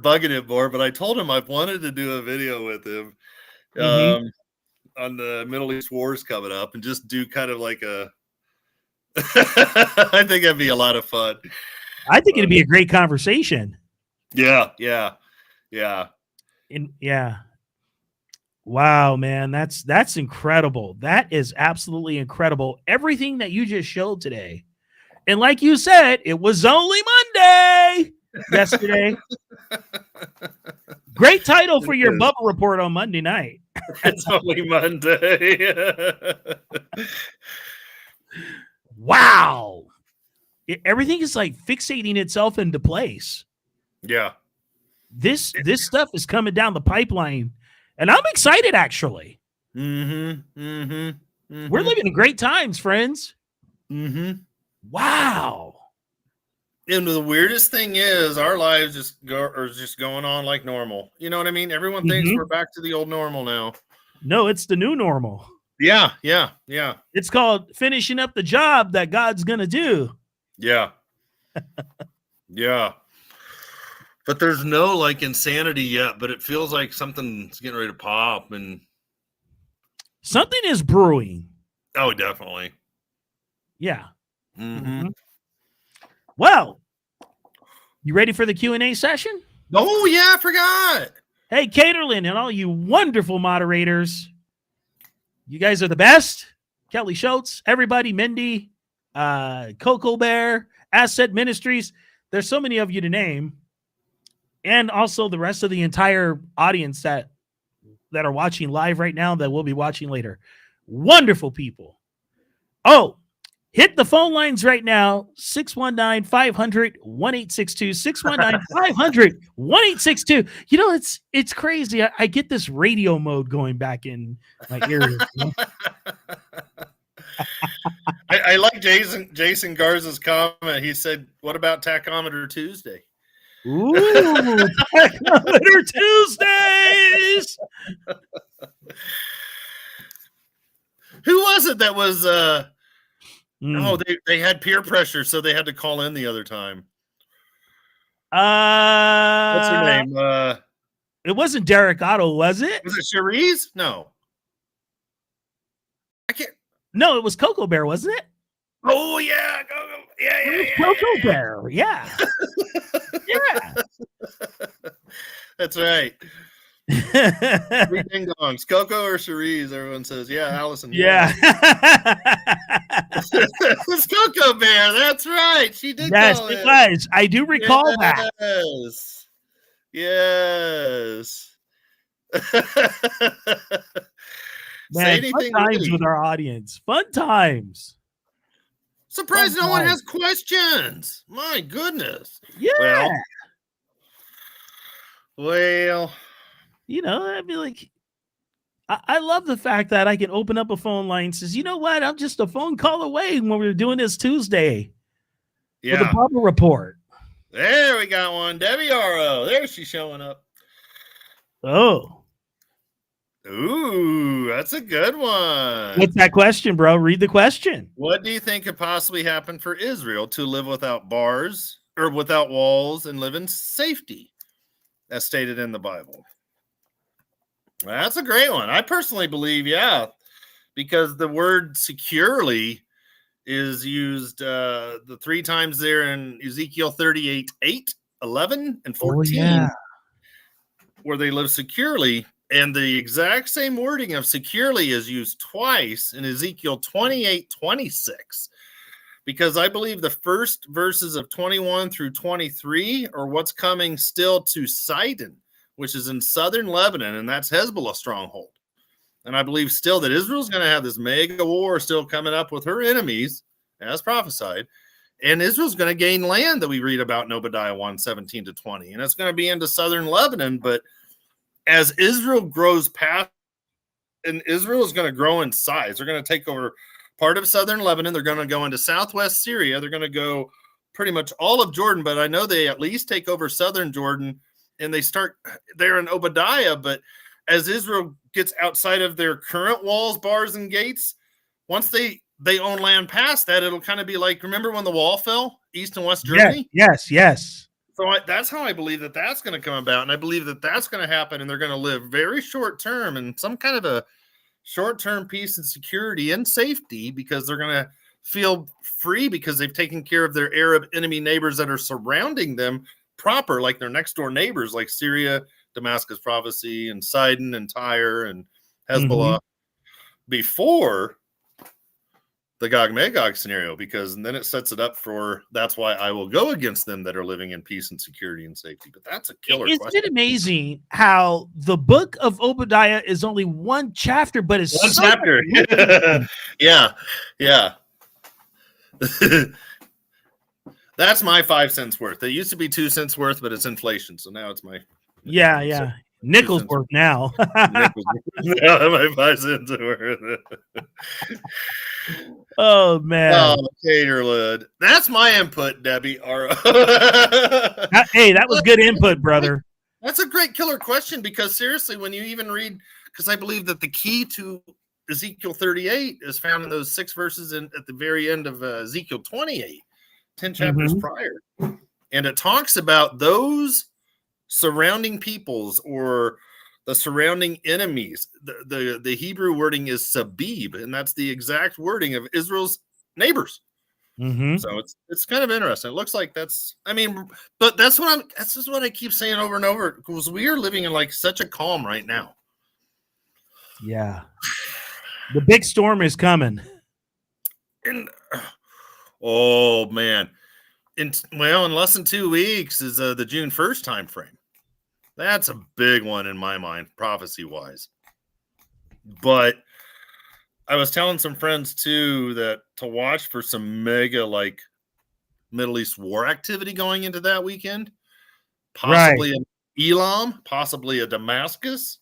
bugging him more, but I told him I wanted to do a video with him on the Middle East wars coming up and just do kind of like a I think that'd be a lot of fun. I think it'd be a great conversation. Yeah. Wow, man, that's incredible. That is absolutely incredible. Everything that you just showed today. And like you said, it was only Monday yesterday. Great title for your Bubba Report on Monday night. It's only Monday. Wow. Everything is like fixating itself into place. Yeah. This stuff is coming down the pipeline, and I'm excited, actually. Mm-hmm. We're living in great times, friends. Mm-hmm. Wow. And the weirdest thing is our lives just going on like normal. You know what I mean? Everyone thinks we're back to the old normal now. No, it's the new normal. Yeah. It's called finishing up the job that God's going to do. Yeah. Yeah. But there's no like insanity yet, but it feels like something's getting ready to pop and something is brewing. Oh, definitely. Yeah. Mm-hmm. Well, you ready for the Q&A session? Oh, yeah, I forgot. Hey, Caterlin and all you wonderful moderators. You guys are the best. Kelly Schultz, everybody, Mindy, Coco Bear, Asset Ministries. There's so many of you to name. And also the rest of the entire audience that are watching live right now that will be watching later. Wonderful people. Oh, hit the phone lines right now. 619-500-1862. 619-500-1862. You know, it's crazy. I get this radio mode going back in my ears. You know? I like Jason Garza's comment. He said, what about Tachometer Tuesday? Ooh, Tachometer Tuesdays. Who was it that was Oh, they had peer pressure, so they had to call in the other time. What's her name? It wasn't Derek Otto, was it? Was it Cherise? No. I can't. No, it was Coco Bear, wasn't it? Oh yeah, Coco. Yeah. Coco Bear. Yeah. Yeah. That's right. Three ding dongs, Coco or Cherise. Everyone says, yeah, Allison. Yeah. It's Coco Bear. That's right. She did. Yes, call it was. I do recall that. Yes. Man, fun times with our audience. Fun times. Surprised no one has questions. My goodness. Yeah. Well, you know, I'd be like, I love the fact that I can open up a phone line and says, you know what? I'm just a phone call away when we're doing this Tuesday. Yeah. For the Bubba Report. There we got one. Debbie R.O. There she's showing up. Oh. Ooh. that's a good one. What's that question, bro? Read the question. What do you think could possibly happen for Israel to live without bars or without walls and live in safety, as stated in the Bible? That's a great one. I personally believe, yeah, because the word securely is used the 3 times there in Ezekiel 38, 8, 11, and 14, where they live securely. And the exact same wording of securely is used twice in Ezekiel 28, 26. Because I believe the first verses of 21 through 23 are what's coming still to Sidon, which is in southern Lebanon, and that's Hezbollah stronghold. And I believe still that Israel's going to have this mega war still coming up with her enemies, as prophesied. And Israel's going to gain land that we read about in Obadiah 1, 17 to 20. And it's going to be into southern Lebanon. But as Israel grows past, and Israel is going to grow in size, they're going to take over part of southern Lebanon. They're going to go into southwest Syria. They're going to go pretty much all of Jordan. But I know they at least take over southern Jordan. And they start there in Obadiah, but as Israel gets outside of their current walls, bars, and gates, once they own land past that, it'll kind of be like, remember when the wall fell, East and West Germany? Yes. So that's how I believe that that's going to come about, and I believe that that's going to happen, and they're going to live very short term in some kind of a short-term peace and security and safety, because they're going to feel free because they've taken care of their Arab enemy neighbors that are surrounding them proper, like their next door neighbors, like Syria, Damascus prophecy, and Sidon and Tyre and Hezbollah, before the Gog Magog scenario, because then it sets it up for that's why I will go against them that are living in peace and security and safety. But that's a killer question. Isn't it amazing how the book of Obadiah is only one chapter, but it's one so chapter? Yeah. That's my 5 cents worth. It used to be 2 cents worth, but it's inflation, so now it's my nickels worth now. My 5 cents worth. Oh man! Oh, Caterlid. That's my input, Debbie. Hey, that was good input, brother. That's a great killer question, because seriously, when you even read, because I believe that the key to Ezekiel 38 is found in those 6 verses at the very end of Ezekiel 28. 10 chapters prior, and it talks about those surrounding peoples or the surrounding enemies. The Hebrew wording is sabib, and that's the exact wording of Israel's neighbors. So it's kind of interesting. It looks like but that's just what I keep saying over and over, because we are living in like such a calm right now. Yeah, the big storm is coming. And oh man, in less than 2 weeks is the June 1st time frame. That's a big one in my mind, prophecy wise. But I was telling some friends too that to watch for some mega like Middle East war activity going into that weekend, possibly an Elam, possibly a Damascus.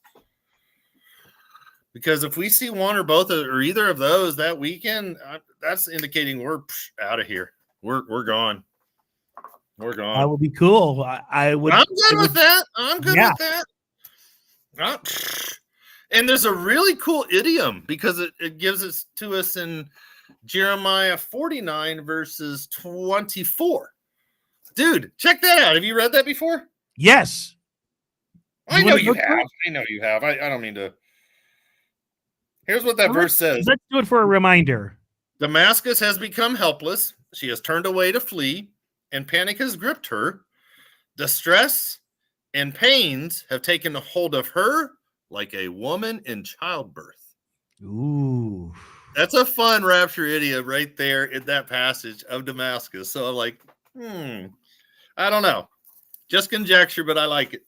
Because if we see one or both or either of those that weekend, that's indicating we're out of here. We're gone. We're gone. That would be cool. I'm good with that. I'm good with that. And there's a really cool idiom, because it gives it to us in Jeremiah 49 verses 24. Dude, check that out. Have you read that before? Yes. I know you have. I don't mean to. Here's what that verse says. Let's do it for a reminder. Damascus has become helpless. She has turned away to flee, and panic has gripped her. Distress and pains have taken hold of her like a woman in childbirth. Ooh. That's a fun rapture idiom right there in that passage of Damascus. So I'm like, I don't know. Just conjecture, but I like it.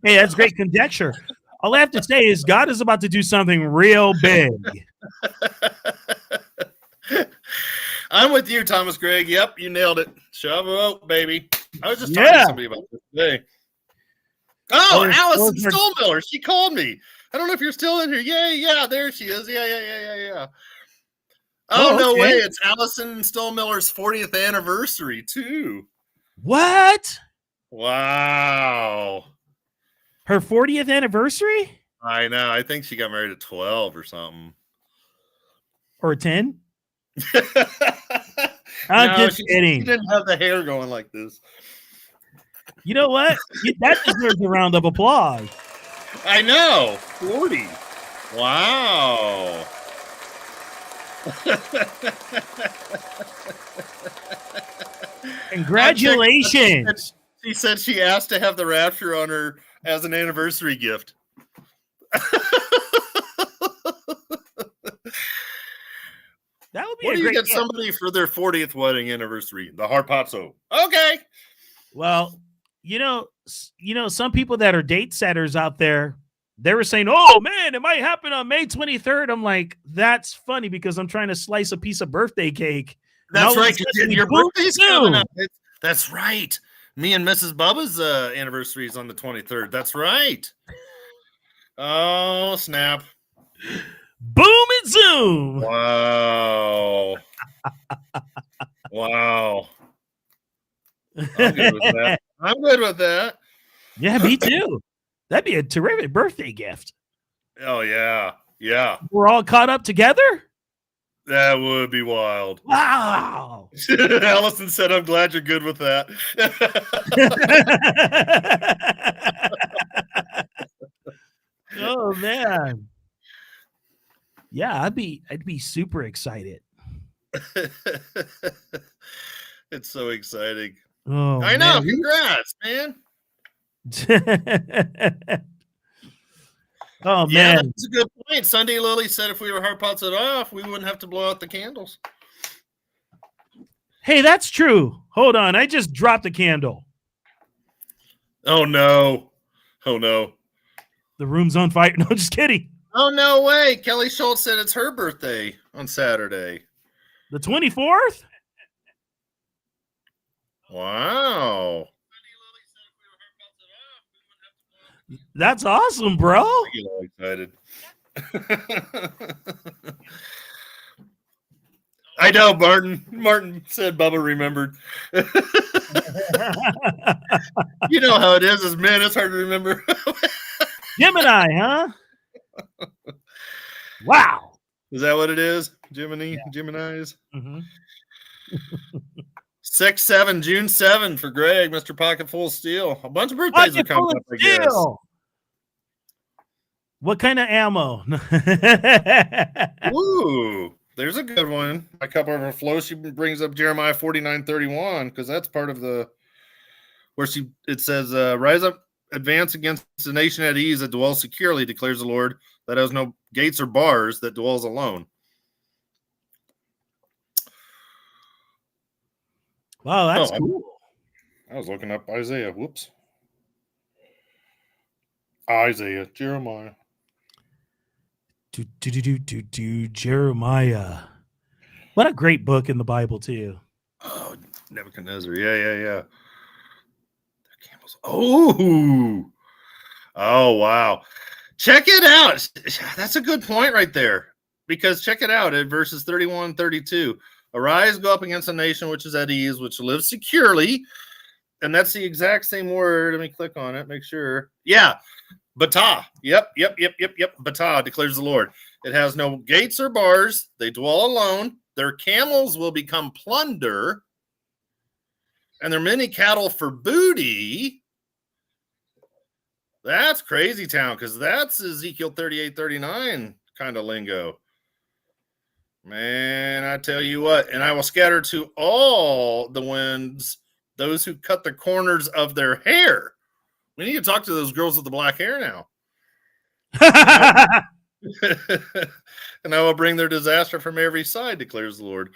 Hey, that's great conjecture. All I have to say is God is about to do something real big. I'm with you, Thomas Gregg. Yep, you nailed it. Shavuot, baby. I was just talking to somebody about this today. Oh, Allison Stolmiller. She called me. I don't know if you're still in here. Yeah, there she is. Yeah. Oh, no way. It's Allison Stolmiller's 40th anniversary, too. What? Wow. Her 40th anniversary? I know. I think she got married at 12 or something. Or 10? I'm just kidding. She didn't have the hair going like this. You know what? That deserves a round of applause. I know. 40. Wow. Congratulations. She said she asked to have the rapture on her as an anniversary gift. That would be what a do you great get gift. somebody for their 40th wedding anniversary? The harpazo. Okay. Well, you know, some people that are date setters out there, they were saying, "Oh man, it might happen on May 23rd." I'm like, that's funny because I'm trying to slice a piece of birthday cake. That's right. Your birthday's coming up. That's right. Me and Mrs. Bubba's anniversary is on the 23rd. That's right. Oh, snap. Boom and zoom. Wow. Wow. I'm good with that. I'm good with that. Yeah, me too. That'd be a terrific birthday gift. Oh, yeah. Yeah. We're all caught up together? That would be wild. Wow. Allison said, I'm glad you're good with that. Oh, man. Yeah, I'd be super excited. It's so exciting. Oh, I know. man. Congrats, man. Oh, yeah, man. that's a good point. Sunday Lily said if we were harpots it off, we wouldn't have to blow out the candles. Hey, that's true. Hold on. I just dropped a candle. Oh, no. Oh, no. The room's on fire. No, just kidding. Oh, no way. Kelly Schultz said it's her birthday on Saturday. The 24th? Wow. That's awesome, bro. I get all excited. I know, Martin. Martin said Bubba remembered. You know how it is, man. It's hard to remember. Gemini, huh? Wow. Is that what it is? Gemini? Yeah. Geminis? Mm-hmm. 6/7, June 7 for Greg, Mr. Pocket Full of Steel. A bunch of birthdays are coming up, I guess. What kind of ammo? Ooh, there's a good one. A couple of her flows, she brings up Jeremiah 49:31 because that's part of the where it says, "Rise up, advance against the nation at ease that dwells securely, declares the Lord, that has no gates or bars, that dwells alone." Wow, that's cool. I was looking up Isaiah. Whoops. Isaiah, Jeremiah. Jeremiah. What a great book in the Bible, too. Oh, Nebuchadnezzar. Yeah. Oh, wow. Check it out. That's a good point right there. Because check it out at verses 31, 32. Arise, go up against a nation which is at ease, which lives securely. And that's the exact same word. Let me click on it, make sure. Yeah. Batah. Yep. Batah, declares the Lord. It has no gates or bars. They dwell alone. Their camels will become plunder. And their many cattle for booty. That's crazy town, because that's Ezekiel 38:39 kind of lingo. Man, I tell you what, and I will scatter to all the winds those who cut the corners of their hair. We need to talk to those girls with the black hair now. And I will bring their disaster from every side, declares the Lord.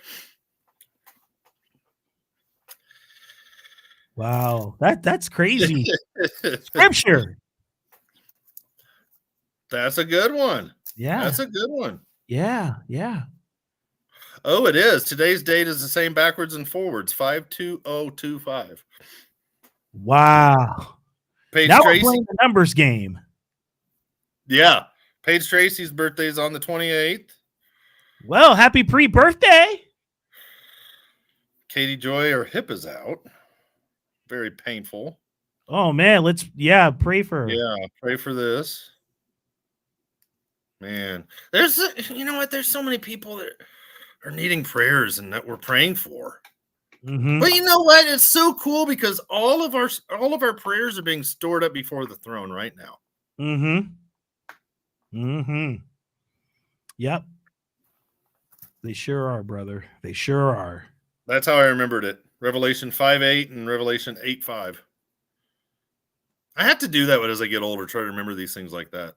Wow, that's crazy. Scripture. That's a good one. Yeah. That's a good one. Yeah. Oh, it is. Today's date is the same backwards and forwards. 52025. Wow. Paige now Tracy. We're playing the numbers game. Yeah. Paige Tracy's birthday is on the 28th. Well, happy pre-birthday. Katie Joy, her hip is out. Very painful. Oh, man. Let's, pray for her. Yeah, pray for this. Man, there's you know what? There's so many people that are needing prayers and that we're praying for. Mm-hmm. But you know what? It's so cool because all of our prayers are being stored up before the throne right now. Mm-hmm. Mm-hmm. Yep. They sure are, brother. They sure are. That's how I remembered it. Revelation 5:8 and Revelation 8:5. I have to do that as I get older, try to remember these things like that.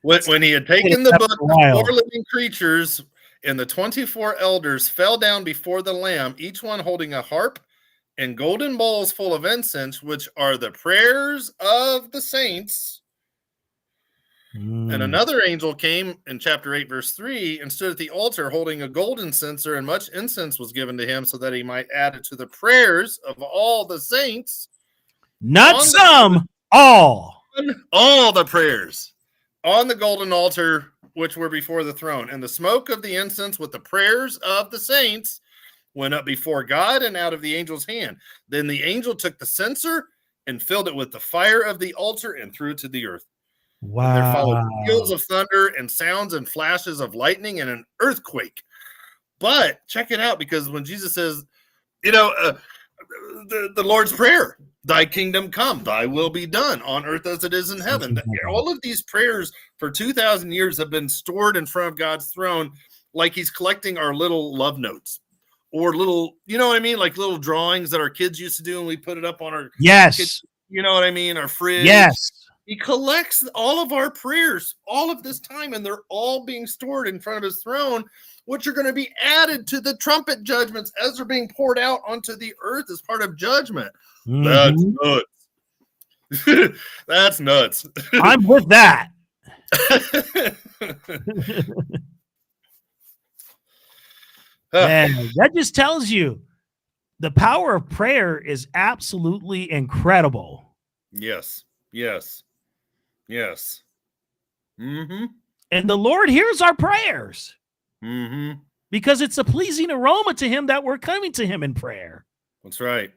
When he had taken the book, the 4 living creatures and the 24 elders fell down before the Lamb, each one holding a harp and golden bowls full of incense, which are the prayers of the saints. And another angel came in chapter 8, verse 3, and stood at the altar holding a golden censer, and much incense was given to him so that he might add it to the prayers of all the saints. Not some, all. All the prayers on the golden altar, which were before the throne. And the smoke of the incense with the prayers of the saints went up before God and out of the angel's hand. Then the angel took the censer and filled it with the fire of the altar and threw it to the earth. Wow. And there followed peals of thunder and sounds and flashes of lightning and an earthquake. But check it out, because when Jesus says, the Lord's Prayer, thy kingdom come, thy will be done on earth as it is in heaven. All of these prayers for 2,000 years have been stored in front of God's throne, like he's collecting our little love notes or little, you know what I mean? Like little drawings that our kids used to do, and we put it up on our kids, you know what I mean? Our fridge. Yes. He collects all of our prayers all of this time, and they're all being stored in front of his throne, which are going to be added to the trumpet judgments as they're being poured out onto the earth as part of judgment. Mm-hmm. That's nuts. That's nuts. I'm with that. Man, that just tells you the power of prayer is absolutely incredible. Yes. Yes. Yes. Mm-hmm. And the Lord hears our prayers. Mm-hmm. Because it's a pleasing aroma to him that we're coming to him in prayer. That's right.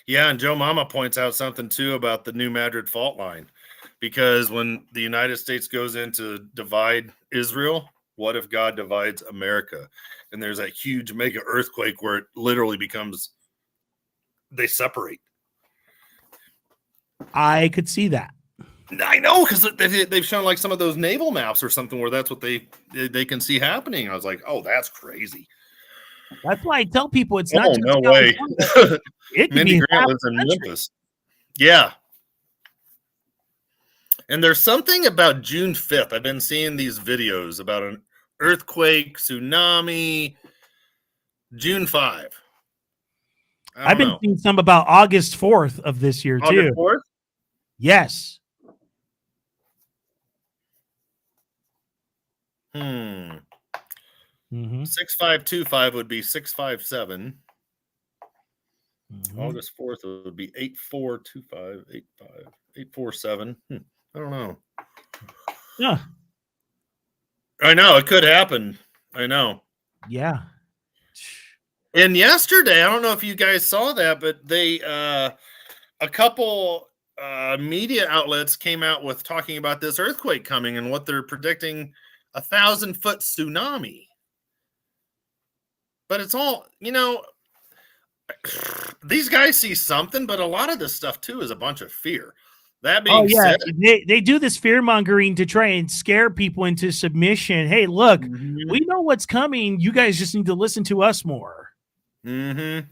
Yeah, and Joe Mama points out something too about the New Madrid fault line. Because when the United States goes in to divide Israel, what if God divides America? And there's that huge mega earthquake where it literally becomes, they separate. I could see that. I know, because they've shown like some of those naval maps or something where that's what they can see happening. I was like, oh, that's crazy. That's why I tell people it's not just no way. It can Mindy be Grant lives in Memphis. Yeah. And there's something about June 5th. I've been seeing these videos about an earthquake, tsunami, June 5. I've been seeing some about August 4th of this year, too. August 4th? Yes. 6525 would be 657. August 4th would be 8425, 847. I don't know. Yeah. I know it could happen. I know. Yeah. And yesterday, I don't know if you guys saw that, but they a couple media outlets came out with talking about this earthquake coming and what they're predicting, 1,000-foot tsunami. But it's all, these guys see something, but a lot of this stuff too is a bunch of fear. That being said, they do this fear mongering to try and scare people into submission. Hey, look, we know what's coming. You guys just need to listen to us more. Trying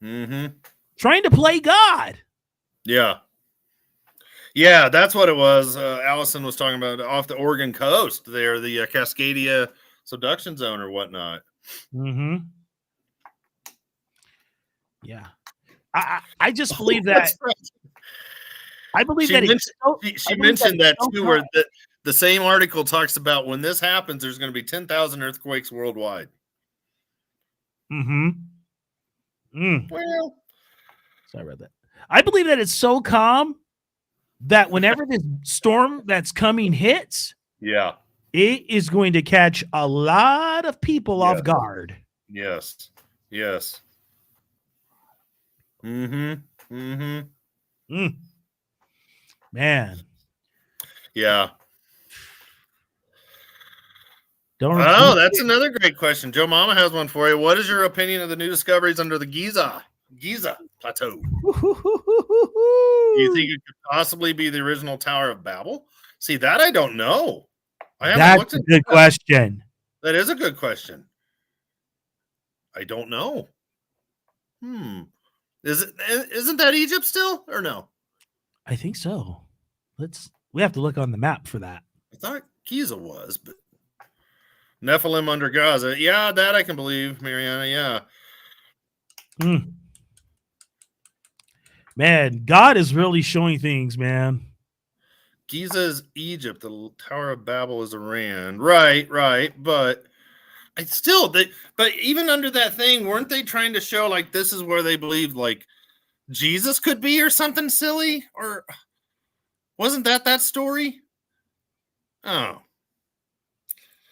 to play God. Yeah. Yeah, that's what it was. Allison was talking about off the Oregon coast there, the Cascadia subduction zone or whatnot. Yeah. I just believe that. I believe she mentioned that too, where the same article talks about when this happens, there's going to be 10,000 earthquakes worldwide. Well, sorry about that. I believe that it's so calm that whenever this storm that's coming hits, it is going to catch a lot of people off guard. Yes. Man. Yeah. Don't that's another great question. Joe Mama has one for you. What is your opinion of the new discoveries under the Giza Plateau? Do you think it could possibly be the original Tower of Babel? See, that I don't know. I haven't That's looked a at good question. That is a good question. I don't know. Isn't that Egypt still or no? I think so. We have to look on the map for that. I thought Giza was, but Nephilim under Gaza. Yeah, that I can believe, Mariana. Yeah. Man, God is really showing things, man. Giza is Egypt. The Tower of Babel is Iran. Right. But but even under that thing, weren't they trying to show like this is where they believed like Jesus could be or something silly? Or wasn't that story? Oh.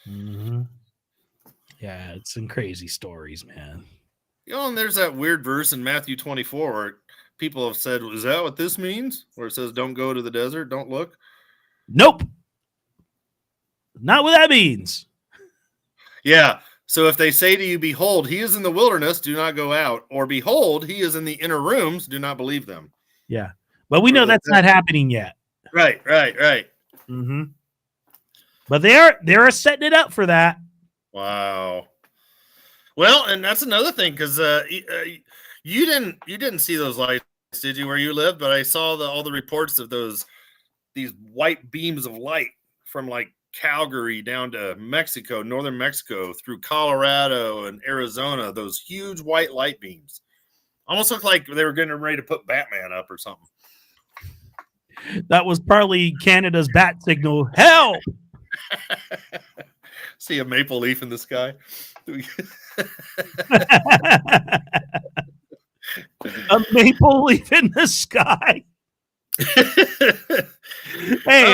Mm-hmm. Yeah, it's some crazy stories, man. And there's that weird verse in Matthew 24 where people have said, is that what this means? Where it says, don't go to the desert, don't look? Nope. Not what that means. Yeah. So if they say to you, behold, he is in the wilderness, do not go out. Or behold, he is in the inner rooms, do not believe them. Yeah. But we know that's not happening yet. Right. Mm-hmm. But they're setting it up for that. Wow. Well, and that's another thing, because you didn't see those lights, did you, where you lived? But I saw all the reports of these white beams of light from like Calgary down to Mexico, northern Mexico, through Colorado and Arizona. Those huge white light beams almost looked like they were getting ready to put Batman up or something. That was partly Canada's bat signal. Help! See a maple leaf in the sky. A maple leaf in the sky. Hey,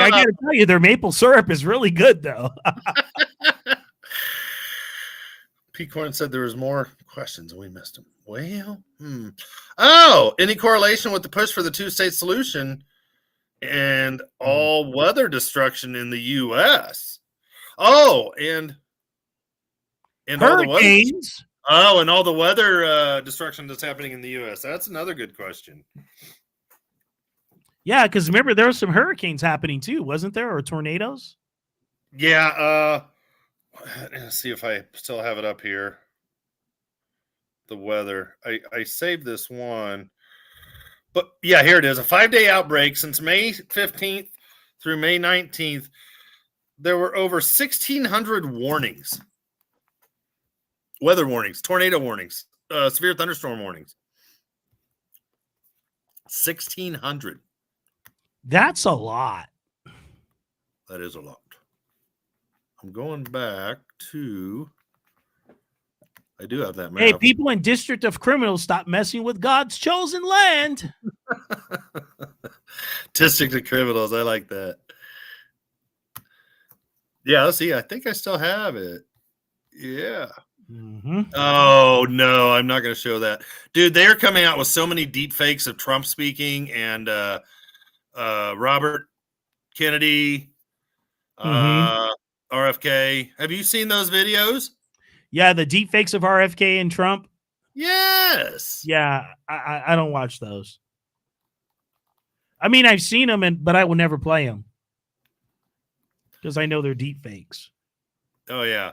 I gotta tell you, their maple syrup is really good, though. Peacorn said there was more questions and we missed them. Well, Oh, any correlation with the push for the two-state solution and all weather destruction in the U.S.? Oh, and hurricanes. And all the weather destruction that's happening in the U.S. That's another good question. Yeah, because remember, there were some hurricanes happening too, wasn't there? Or tornadoes? Yeah. Let's see if I still have it up here. The weather. I saved this one. But yeah, here it is. A 5-day outbreak since May 15th through May 19th. There were over 1,600 warnings. Weather warnings, tornado warnings, severe thunderstorm warnings. 1,600. That's a lot. That is a lot. I'm going back to. I do have that map. Hey, people in District of Criminals, stop messing with God's chosen land. District of Criminals. I like that. Yeah, let's see. I think I still have it. Yeah. Mm-hmm. Oh, no, I'm not going to show that. Dude, they're coming out with so many deep fakes of Trump speaking and Robert Kennedy, RFK. Have you seen those videos? Yeah, the deep fakes of RFK and Trump. Yes. Yeah, I don't watch those. I mean, I've seen them, but I will never play them because I know they're deep fakes. Oh, yeah.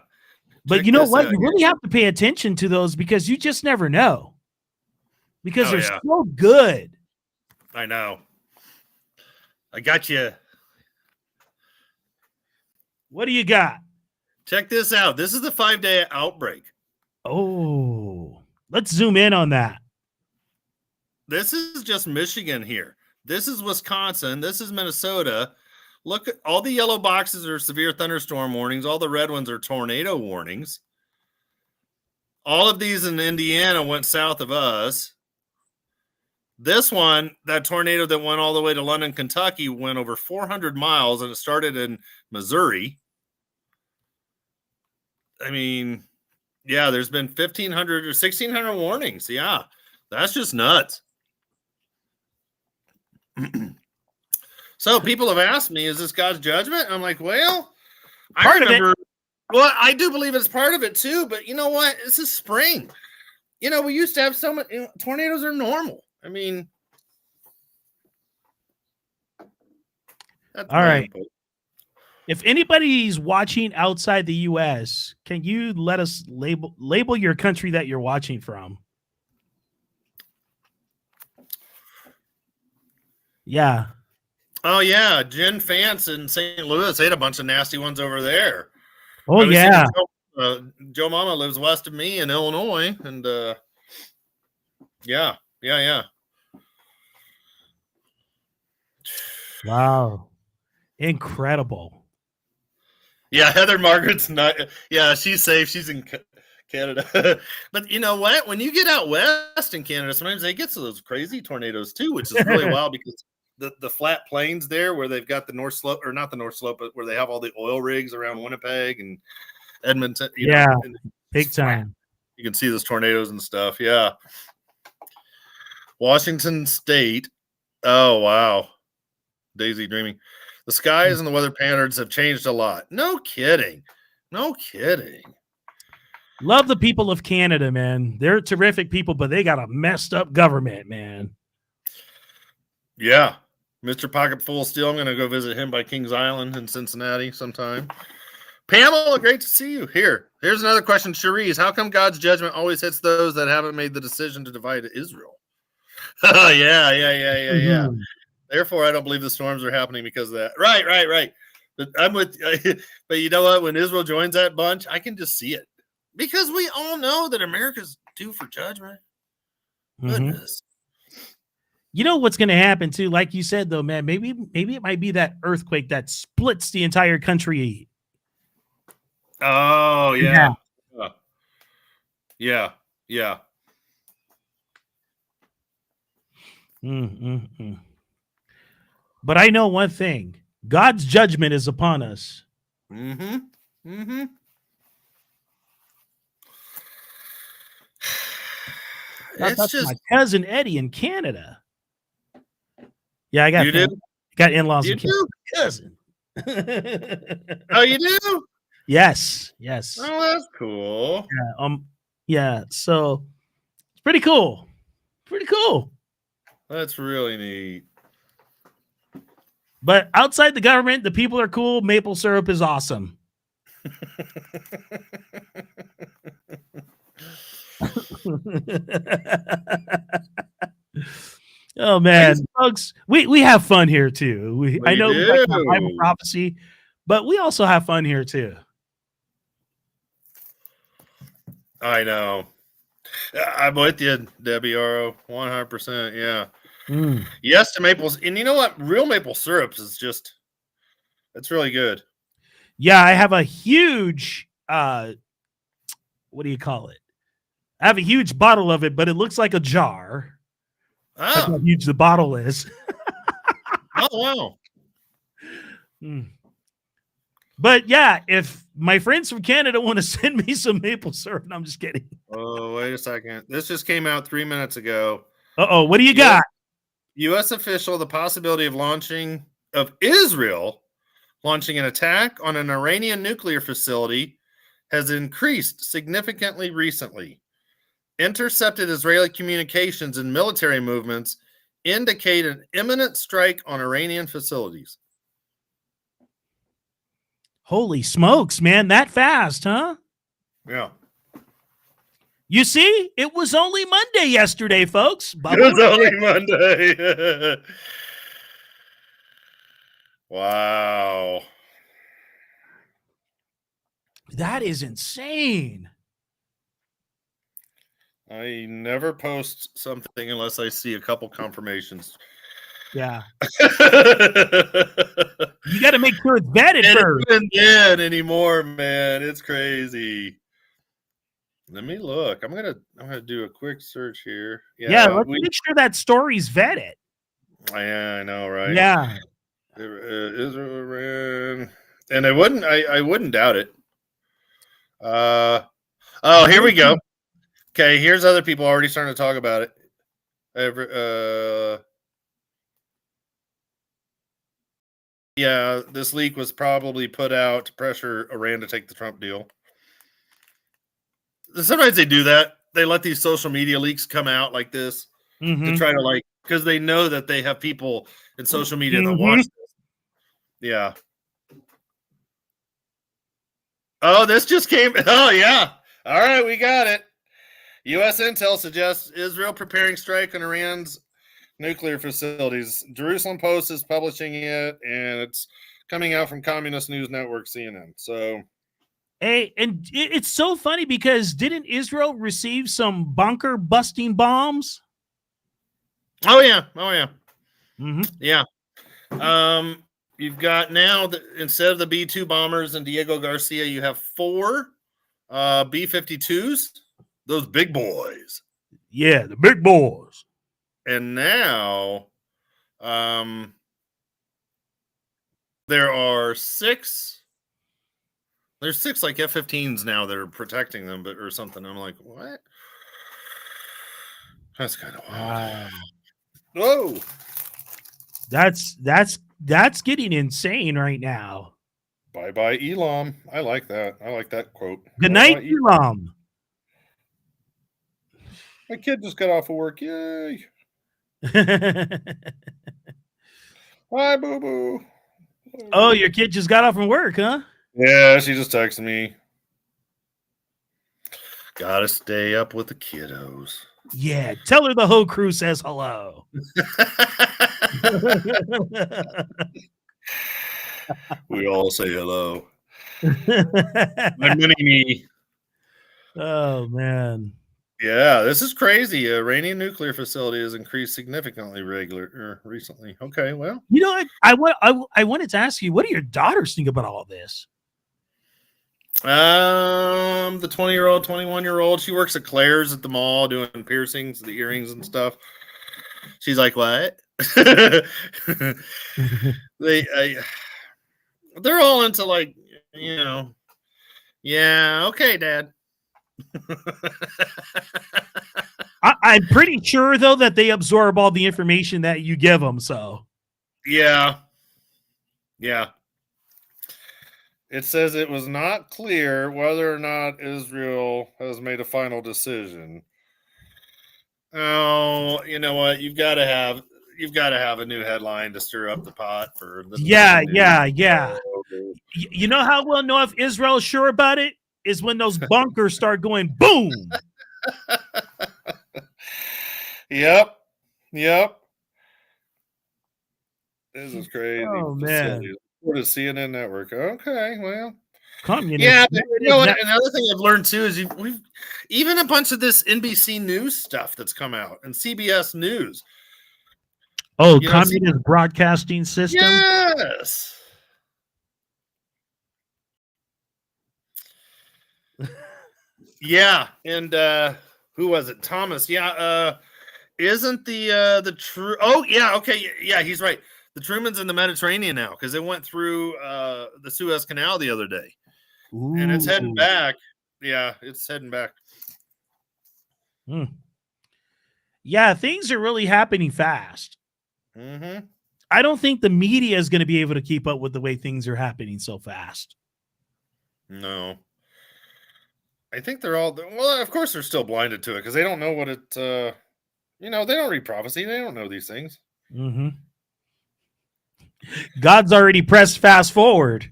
But you know what? You really have to pay attention to those because you just never know. Because they're so good. I know. I got you. What do you got? Check this out. This is the 5-day outbreak. Oh, let's zoom in on that. This is just Michigan here. This is Wisconsin. This is Minnesota. Look, at all the yellow boxes are severe thunderstorm warnings. All the red ones are tornado warnings. All of these in Indiana went south of us. This one, that tornado that went all the way to London, Kentucky, went over 400 miles, and it started in Missouri. I mean, yeah, there's been 1,500 or 1,600 warnings. Yeah, that's just nuts. So people have asked me, is this God's judgment? I'm like, well, Part I of it. remember. Well, I do believe it's part of it too, but you know what? This is spring. You know, we used to have so much. Tornadoes are normal. I mean, that's All my right. input. If anybody's watching outside the U.S., can you let us label your country that you're watching from? Yeah. Oh yeah, Jen Fance in St. Louis. They had a bunch of nasty ones over there. Oh I was yeah. thinking, Joe Mama lives west of me in Illinois, and yeah. Wow. Incredible. Yeah, Heather Margaret's not. Yeah, she's safe. She's in Canada. But you know what? When you get out west in Canada, sometimes they get those crazy tornadoes too, which is really wild because the flat plains there where they've got the North Slope, or not the North Slope, but where they have all the oil rigs around Winnipeg and Edmonton. You know, big time. You can see those tornadoes and stuff. Yeah. Washington State. Oh, wow. Daisy dreaming. The skies and the weather patterns have changed a lot. No kidding. No kidding. Love the people of Canada, man. They're terrific people, but they got a messed up government, man. Yeah. Mr. Pocket Full of Steel. I'm going to go visit him by Kings Island in Cincinnati sometime. Pamela, great to see you here. Here's another question. Cherise, how come God's judgment always hits those that haven't made the decision to divide Israel? Yeah. Therefore, I don't believe the storms are happening because of that. Right. But I'm with. But you know what? When Israel joins that bunch, I can just see it because we all know that America's due for judgment. Goodness. You know what's going to happen too? Like you said, though, man. Maybe it might be that earthquake that splits the entire country. Oh yeah. Yeah. But I know one thing: God's judgment is upon us. That's just my cousin Eddie in Canada. Yeah, I got got in-laws in Canada. Cousin. Oh, you do? Yes. Oh, that's cool. Yeah. So it's pretty cool. That's really neat. But outside the government, the people are cool. Maple syrup is awesome. Oh man, folks, we have fun here too. I know we talk about Bible prophecy, but we also have fun here too. I know. I'm with you, Debbie Aro, 100%. Yeah. Yes to maples, and you know what? Real maple syrup is it's really good. Yeah, I have a huge what do you call it? I have a huge bottle of it, but it looks like a jar. That's how huge the bottle is. Oh wow. But yeah, if my friends from Canada want to send me some maple syrup, no, I'm just kidding. Oh, wait a second. This just came out 3 minutes ago. What do you got? U.S. official, the possibility of Israel launching an attack on an Iranian nuclear facility has increased significantly recently. Intercepted Israeli communications and military movements indicate an imminent strike on Iranian facilities. Holy smokes, man, that fast, huh? Yeah. You see, it was only Monday yesterday, folks. It was only Monday. Wow. That is insane. I never post something unless I see a couple confirmations. Yeah. You got to make sure it's vetted first. It isn't dead anymore, man. It's crazy. Let me look. I'm gonna do a quick search here. Yeah, let's make sure that story's vetted. Yeah, I know, right? Yeah. Israel, Iran, and I wouldn't doubt it. Here we go. Okay, here's other people already starting to talk about it. this leak was probably put out to pressure Iran to take the Trump deal. Sometimes they do that. They let these social media leaks come out like this to try to because they know that they have people in social media that watch this. Yeah. Oh, this just came. Oh, yeah. All right, we got it. U.S. intel suggests Israel preparing strike on Iran's nuclear facilities. Jerusalem Post is publishing it, and it's coming out from Communist News Network, CNN. So, hey, and it's so funny because didn't Israel receive some bunker busting bombs? Oh yeah. Mm-hmm. Yeah. You've got now instead of the B-2 bombers and Diego Garcia, you have 4 B-52s. Those big boys. Yeah, the big boys. And now there are 6. There's 6 like F-15s now that are protecting them, or something. I'm like, what? That's kind of wild. Whoa. That's getting insane right now. Bye-bye, Elam. I like that. I like that quote. Good night, Elam. My kid just got off of work. Yay. Hi, boo-boo. Oh, your kid just got off from work, huh? Yeah, she just texted me. Gotta stay up with the kiddos. Yeah, tell her the whole crew says hello. We all say hello. My mini-me. Oh, man. Yeah, this is crazy. Iranian nuclear facility has increased significantly recently. Okay, well. You know, I wanted to ask you, what do your daughters think about all this? The 20-year-old, 21-year-old, she works at Claire's at the mall doing piercings, the earrings and stuff. She's like, what? They're all into like, yeah, okay, Dad. I'm pretty sure though that they absorb all the information that you give them. So, yeah. It says it was not clear whether or not Israel has made a final decision. Oh, you know what? You've got to have a new headline to stir up the pot for the yeah. You know how we'll know if Israel's sure about it is when those bunkers start going boom. Yep. This is crazy. Oh man. For the CNN network. Okay, well. Communist. Yeah, but you know what? Another thing I've learned too is we've even a bunch of this NBC News stuff that's come out and CBS News. Oh, communist broadcasting system. Yes. Yeah, and who was it? Thomas. Yeah, isn't the true? Oh, yeah. Okay, yeah, he's right. The Truman's in the Mediterranean now because it went through the Suez Canal the other day. Ooh. And it's heading back. Yeah, it's heading back. Yeah, things are really happening fast. Mm-hmm. I don't think the media is going to be able to keep up with the way things are happening so fast. No. I think they're all, well, of course they're still blinded to it because they don't know what it, they don't read prophecy. They don't know these things. Mm-hmm. God's already pressed fast forward.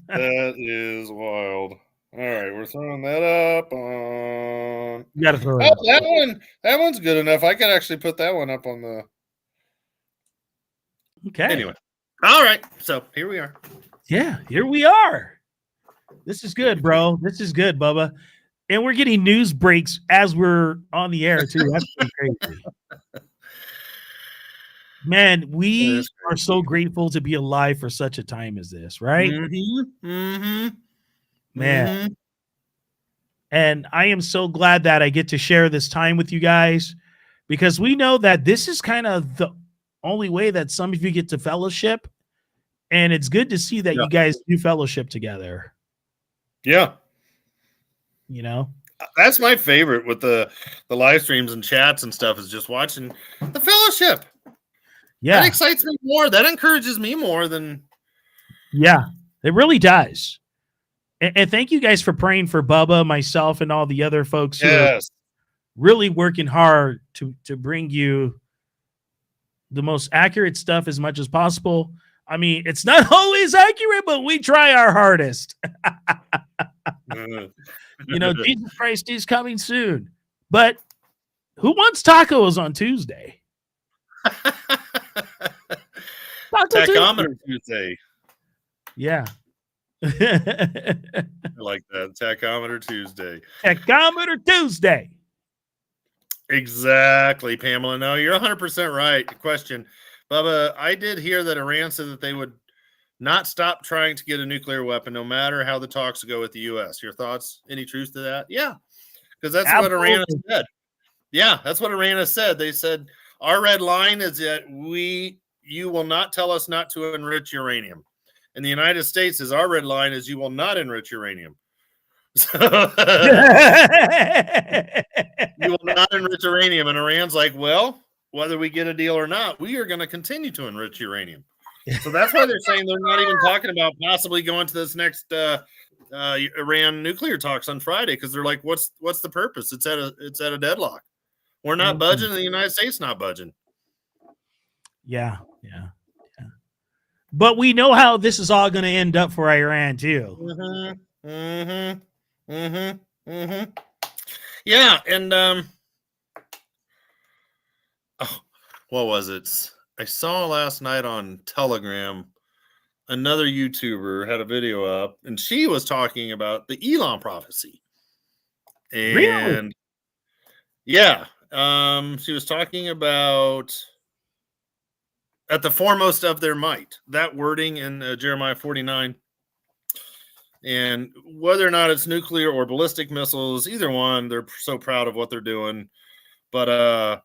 That is wild. All right, we're throwing that up on. You gotta throw it up. That one's good enough. I could actually put that one up on the. Okay. Anyway, all right. So here we are. Yeah, here we are. This is good, bro. This is good, Bubba. And we're getting news breaks as we're on the air too. That's pretty crazy. Man, we are so grateful to be alive for such a time as this, right? Mm-hmm. Mm-hmm. Man. Mm-hmm. And I am so glad that I get to share this time with you guys because we know that this is kind of the only way that some of you get to fellowship. And it's good to see that you guys do fellowship together. Yeah. You know? That's my favorite with the live streams and chats and stuff is just watching the fellowship. Yeah. That excites me more. That encourages me more than. Yeah, it really does. And thank you guys for praying for Bubba, myself, and all the other folks who are really working hard to bring you the most accurate stuff as much as possible. I mean, it's not always accurate, but we try our hardest. Jesus Christ is coming soon. But who wants tacos on Tuesday? Tachometer Tuesday. Yeah. I like that. Tachometer Tuesday. Tachometer Tuesday. Exactly, Pamela. No, you're 100% right. Question, Bubba, I did hear that Iran said that they would not stop trying to get a nuclear weapon no matter how the talks go with the U.S. Your thoughts? Any truth to that? Yeah, because that's what Iran has said. Yeah, that's what Iran has said. They said, our red line is that you will not tell us not to enrich uranium. And the United States is our red line is you will not enrich uranium. So you will not enrich uranium. And Iran's like, well, whether we get a deal or not, we are going to continue to enrich uranium. So that's why they're saying they're not even talking about possibly going to this next Iran nuclear talks on Friday, because they're like, what's the purpose? It's at a deadlock. We're not budging, and the United States not budging. Yeah. But we know how this is all going to end up for Iran too. Yeah, and what was it? I saw last night on Telegram, another YouTuber had a video up, and she was talking about the Elon prophecy. And really? Yeah, she was talking about at the foremost of their might, that wording in Jeremiah 49. And whether or not it's nuclear or ballistic missiles, either one, they're so proud of what they're doing. But,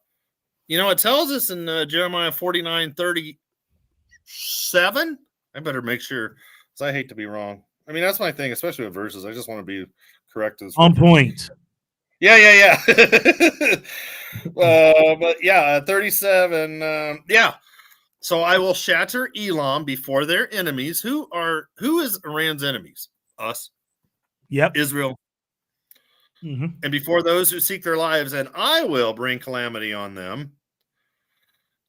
it tells us in Jeremiah 49:37. I better make sure, because I hate to be wrong. I mean, that's my thing, especially with verses. I just want to be correct. On point. Yeah. But yeah, 37. Yeah. So I will shatter Elam before their enemies. Who is Iran's enemies? Us. Yep. Israel. Mm-hmm. And before those who seek their lives, and I will bring calamity on them.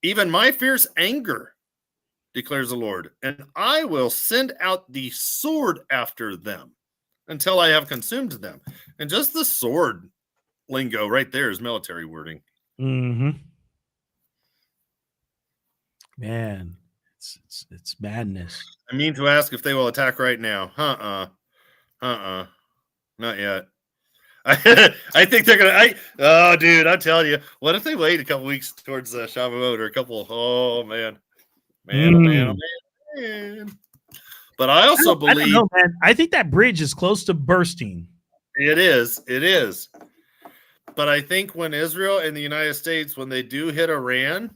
Even my fierce anger, declares the Lord, and I will send out the sword after them until I have consumed them. And just the sword lingo right there is military wording. Mm-hmm. Man, it's madness. I mean to ask if they will attack right now. Not yet. I think they're gonna. Dude, I tell you, what if they wait a couple weeks towards Shavuot or a couple? Oh man. But I also believe. I don't know, man. I think that bridge is close to bursting. It is. But I think when Israel and the United States, when they do hit Iran,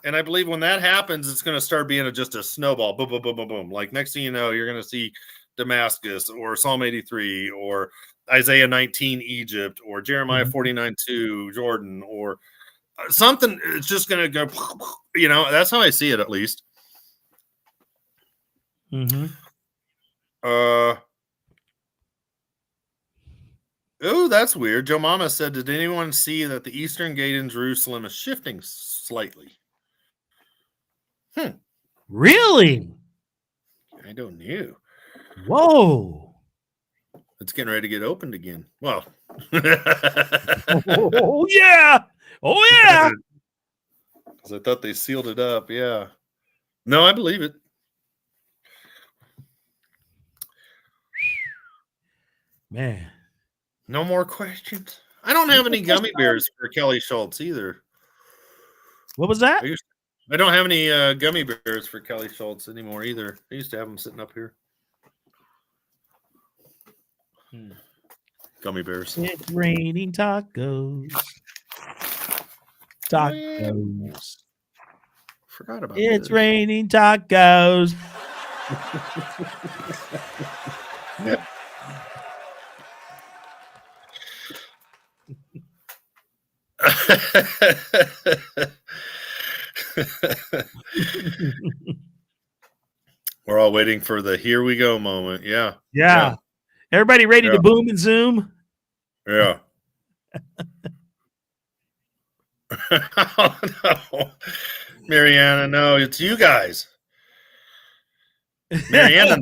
and I believe when that happens, it's going to start being just a snowball. Boom, boom, boom, boom, boom. Like next thing you know, you're going to see Damascus or Psalm 83 or Isaiah 19, Egypt, or Jeremiah 49:2, Jordan, or something. It's just going to go, that's how I see it, at least. Mm-hmm. Oh, that's weird. Joe Mama said, did anyone see that the Eastern Gate in Jerusalem is shifting slightly? Really? I don't know. Whoa. It's getting ready to get opened again. Well. Oh, yeah. Because I thought they sealed it up. Yeah. No, I believe it. Man. No more questions. I don't have any gummy bears for Kelly Schultz either. What was that? I don't have any gummy bears for Kelly Schultz anymore either. I used to have them sitting up here. Gummy bears. It's raining tacos. Tacos. Forgot about It's raining tacos. We're all waiting for the here we go moment. Yeah. Yeah. Everybody ready to boom and zoom? Yeah. Oh, no. Mariana, no, it's you guys. Mariana.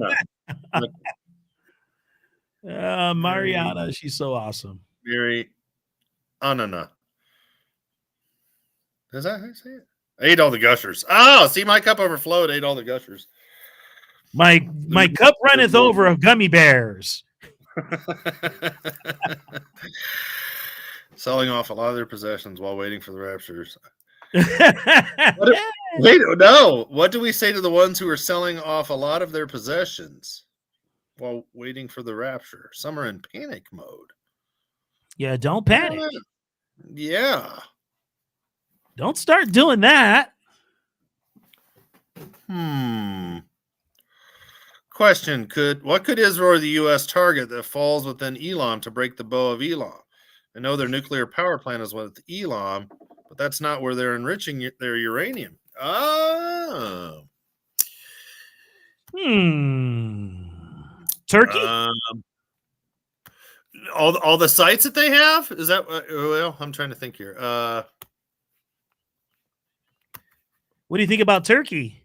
Mariana, she's so awesome. Mariana. Is that how you say it? I ate all the gushers. Oh, see, my cup overflowed. Ate all the gushers. My cup runneth over of gummy bears. Selling off a lot of their possessions while waiting for the raptures. Wait, no. What do we say to the ones who are selling off a lot of their possessions while waiting for the rapture? Some are in panic mode. Yeah, don't panic. Yeah. Don't start doing that. Question: what could Israel or the U.S. target that falls within Elam to break the bow of Elam? I know their nuclear power plant is with Elam, but that's not where they're enriching their uranium. Oh. Turkey? All the sites that they have? Is that well? I'm trying to think here. What do you think about Turkey?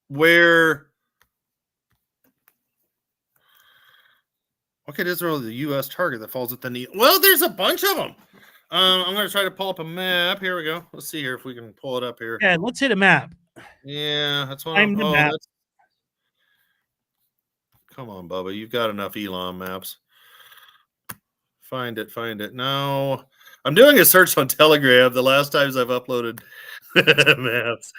What could Israel, the U.S. target that falls within the? Well, there's a bunch of them. I'm going to try to pull up a map. Here we go. Let's see here if we can pull it up here. Yeah, let's hit a map. Yeah, that's what I'm the map. Come on, Bubba. You've got enough Elam maps. Find it. No. I'm doing a search on Telegram the last times I've uploaded maps.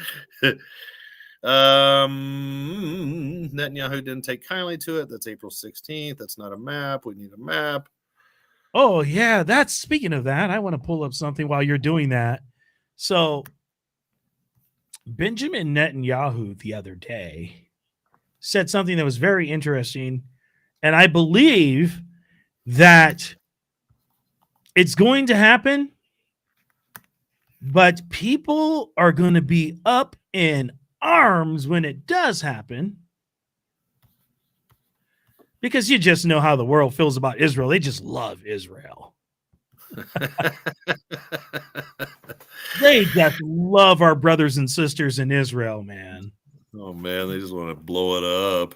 Netanyahu didn't take kindly to it. That's April 16th. That's not a map. We need a map. Oh, yeah. Speaking of that, I want to pull up something while you're doing that. So, Benjamin Netanyahu the other day said something that was very interesting. And I believe that it's going to happen, but people are going to be up in arms when it does happen, because you just know how the world feels about Israel. They just love Israel. They just love our brothers and sisters in Israel, man. Oh, man, they just want to blow it up.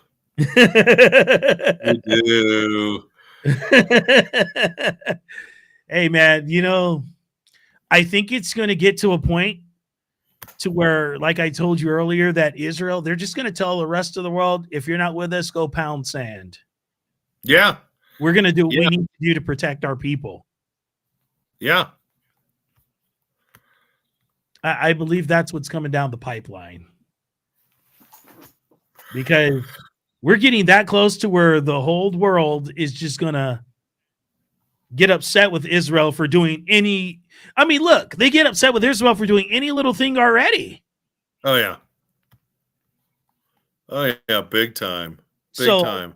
They do. Hey, man, I think it's going to get to a point to where, like I told you earlier, that Israel, they're just going to tell the rest of the world, if you're not with us, go pound sand. Yeah. We're going to do what we need to do to protect our people. Yeah. I believe that's what's coming down the pipeline. Because we're getting that close to where the whole world is just going to get upset with Israel for doing any. I mean, look, they get upset with Israel for doing any little thing already. Oh, yeah. Oh, yeah. Big time. Big time.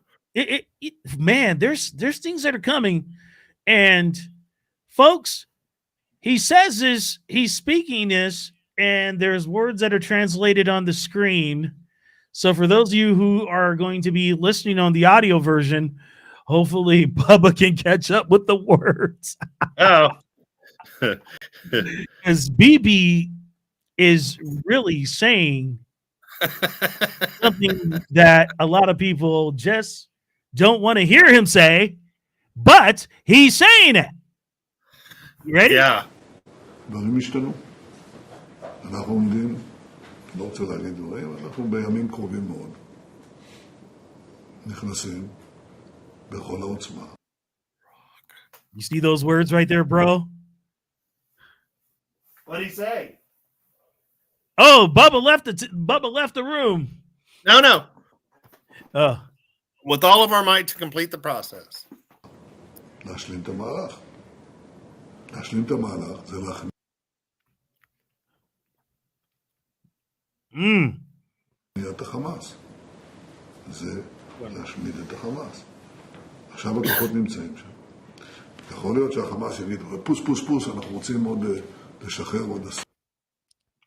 Man, there's things that are coming. And folks, he says this, he's speaking this, and there's words that are translated on the screen. So for those of you who are going to be listening on the audio version, hopefully Bubba can catch up with the words. Oh. Because BB is really saying something that a lot of people just don't want to hear him say, but he's saying it. You ready? Yeah. דברים השתנו. אנחנו עומדים, לא רוצה להגיד דברים, אנחנו בימים קרובים מאוד. נכנסים בכל העוצמה. You see those words right there, bro? What'd he say? Oh, Bubba left the room. No. Oh. With all of our might to complete the process. להשלים את המהלך. להשלים את המהלך זה להכניס. את החמאס. זה להשמיד את החמאס. עכשיו הכוחות נמצאים שם. יכול להיות שהחמאס יגיד, פוס, אנחנו רוצים עוד לשחרר עוד.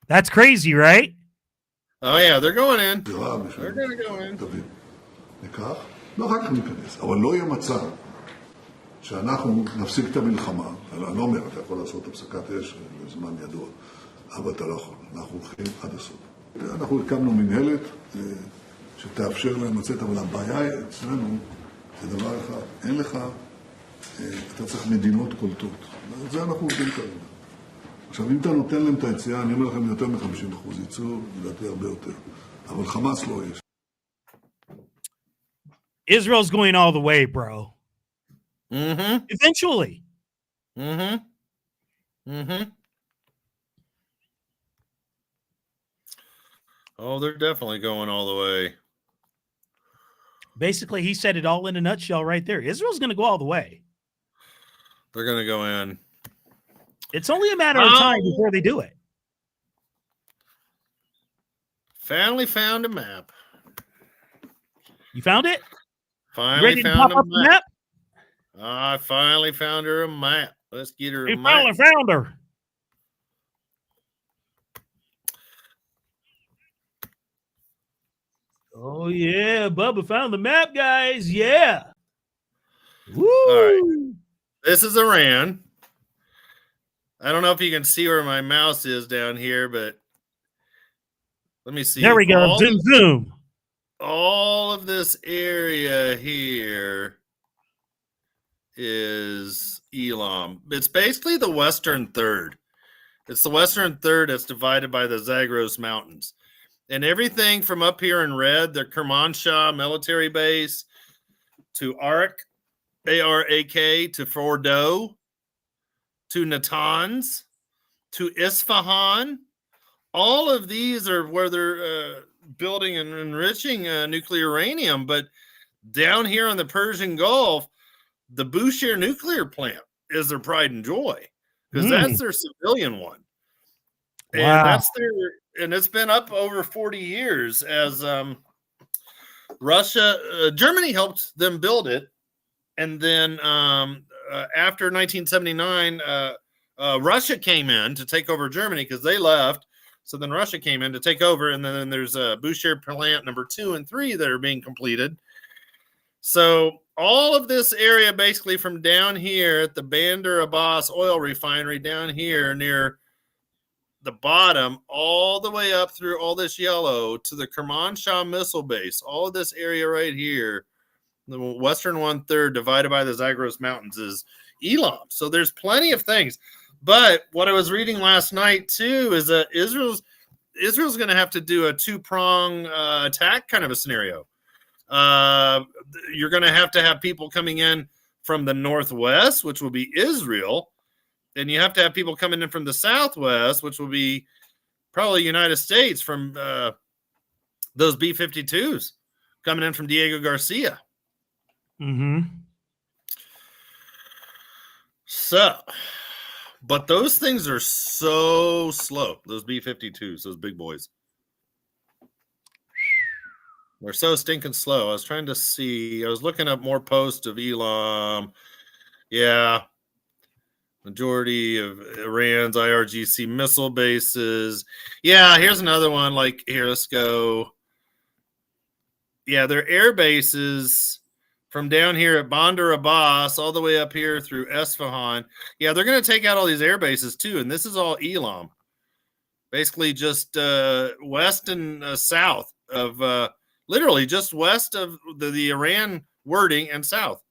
That's crazy, right? Oh yeah, they're going in. They're gonna go in. ניקח, ואחר כך ניכנס. אבל לא יהיה מצב שאנחנו נפסיק את המלחמה. אני לא אומר, אתה יכול לעשות הפסקת אש לזמן ידוע, אבל אתה לא יכול. אנחנו הולכים עד הסוף. אנחנו הקמנו מנהלת שתאפשר להם לצאת, אבל הבעיה אצלנו זה דבר אחד. אין לך, אתה צריך מדינות קולטות. זה אנחנו עובדים כרגע. עכשיו, אם אתה נותן להם את היציאה, אני אומר לכם יותר מ-50% ייצור, לדעתי הרבה יותר. אבל חמאס לא יש. Israel's going all the way, bro. Mm-hmm. Eventually. Mm-hmm. Mm-hmm. Oh, they're definitely going all the way. Basically, he said it all in a nutshell right there. Israel's going to go all the way. They're going to go in. It's only a matter of time before they do it. Finally found a map. You found it? Finally found a map. I finally found her a map. Let's get her a map. Finally found her. Oh, yeah. Bubba found the map, guys. Yeah. Woo. All right. This is Iran. I don't know if you can see where my mouse is down here, but let me see. There we go. Zoom. All of this area here is Elam. It's basically the western third. It's the western third that's divided by the Zagros Mountains. And everything from up here in red, the Kermanshah military base, to Arak, A-R-A-K, to Fordo, to Natanz, to Isfahan. All of these are where they're building and enriching nuclear uranium. But down here in the Persian Gulf, the Bushehr nuclear plant is their pride and joy because that's their civilian one. And that's their, and it's been up over 40 years as Germany helped them build it. And then after 1979, Russia came in to take over Germany because they left. So then Russia came in to take over. And then there's Bushehr plant number 2 and 3 that are being completed. So all of this area, basically from down here at the Bandar Abbas oil refinery down here near the bottom, all the way up through all this yellow to the Kermanshah missile base, all of this area right here, the western 1/3 divided by the Zagros Mountains is Elam. So there's plenty of things. But what I was reading last night too is that Israel's going to have to do a 2-prong attack kind of a scenario. You're going to have people coming in from the northwest, which will be Israel. And you have to have people coming in from the southwest, which will be probably United States from those B-52s coming in from Diego Garcia. Mm-hmm. So, but those things are so slow. Those B-52s, those big boys. They're so stinking slow. I was trying to see. I was looking up more posts of Elam. Yeah. Majority of Iran's IRGC missile bases. Yeah, here's another one. Like, here, let's go. Yeah, their air bases from down here at Bandar Abbas all the way up here through Esfahan. Yeah, they're going to take out all these air bases too, and this is all Elam. Basically just west and south of literally just west of the Iran wording and south.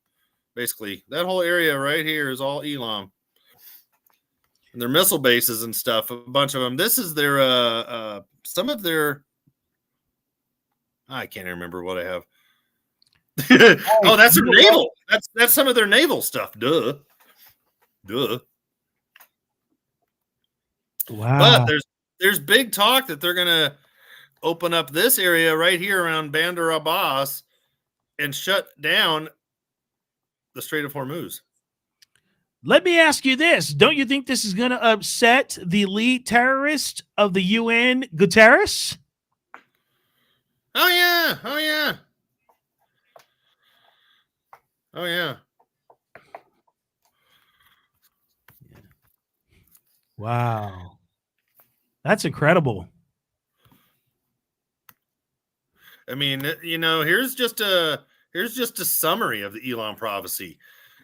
Basically, that whole area right here is all Elam. And their missile bases and stuff, a bunch of them. This is their some of their, I can't remember what I have. Oh, that's their naval. That's some of their naval stuff. Duh. Wow. But there's big talk that they're gonna open up this area right here around Bandar Abbas and shut down the Strait of Hormuz. Let me ask you this. Don't you think this is going to upset the lead terrorist of the UN, Guterres? Oh, yeah. Oh, yeah. Oh, yeah. Wow. That's incredible. I mean, here's just a summary of the Elam prophecy.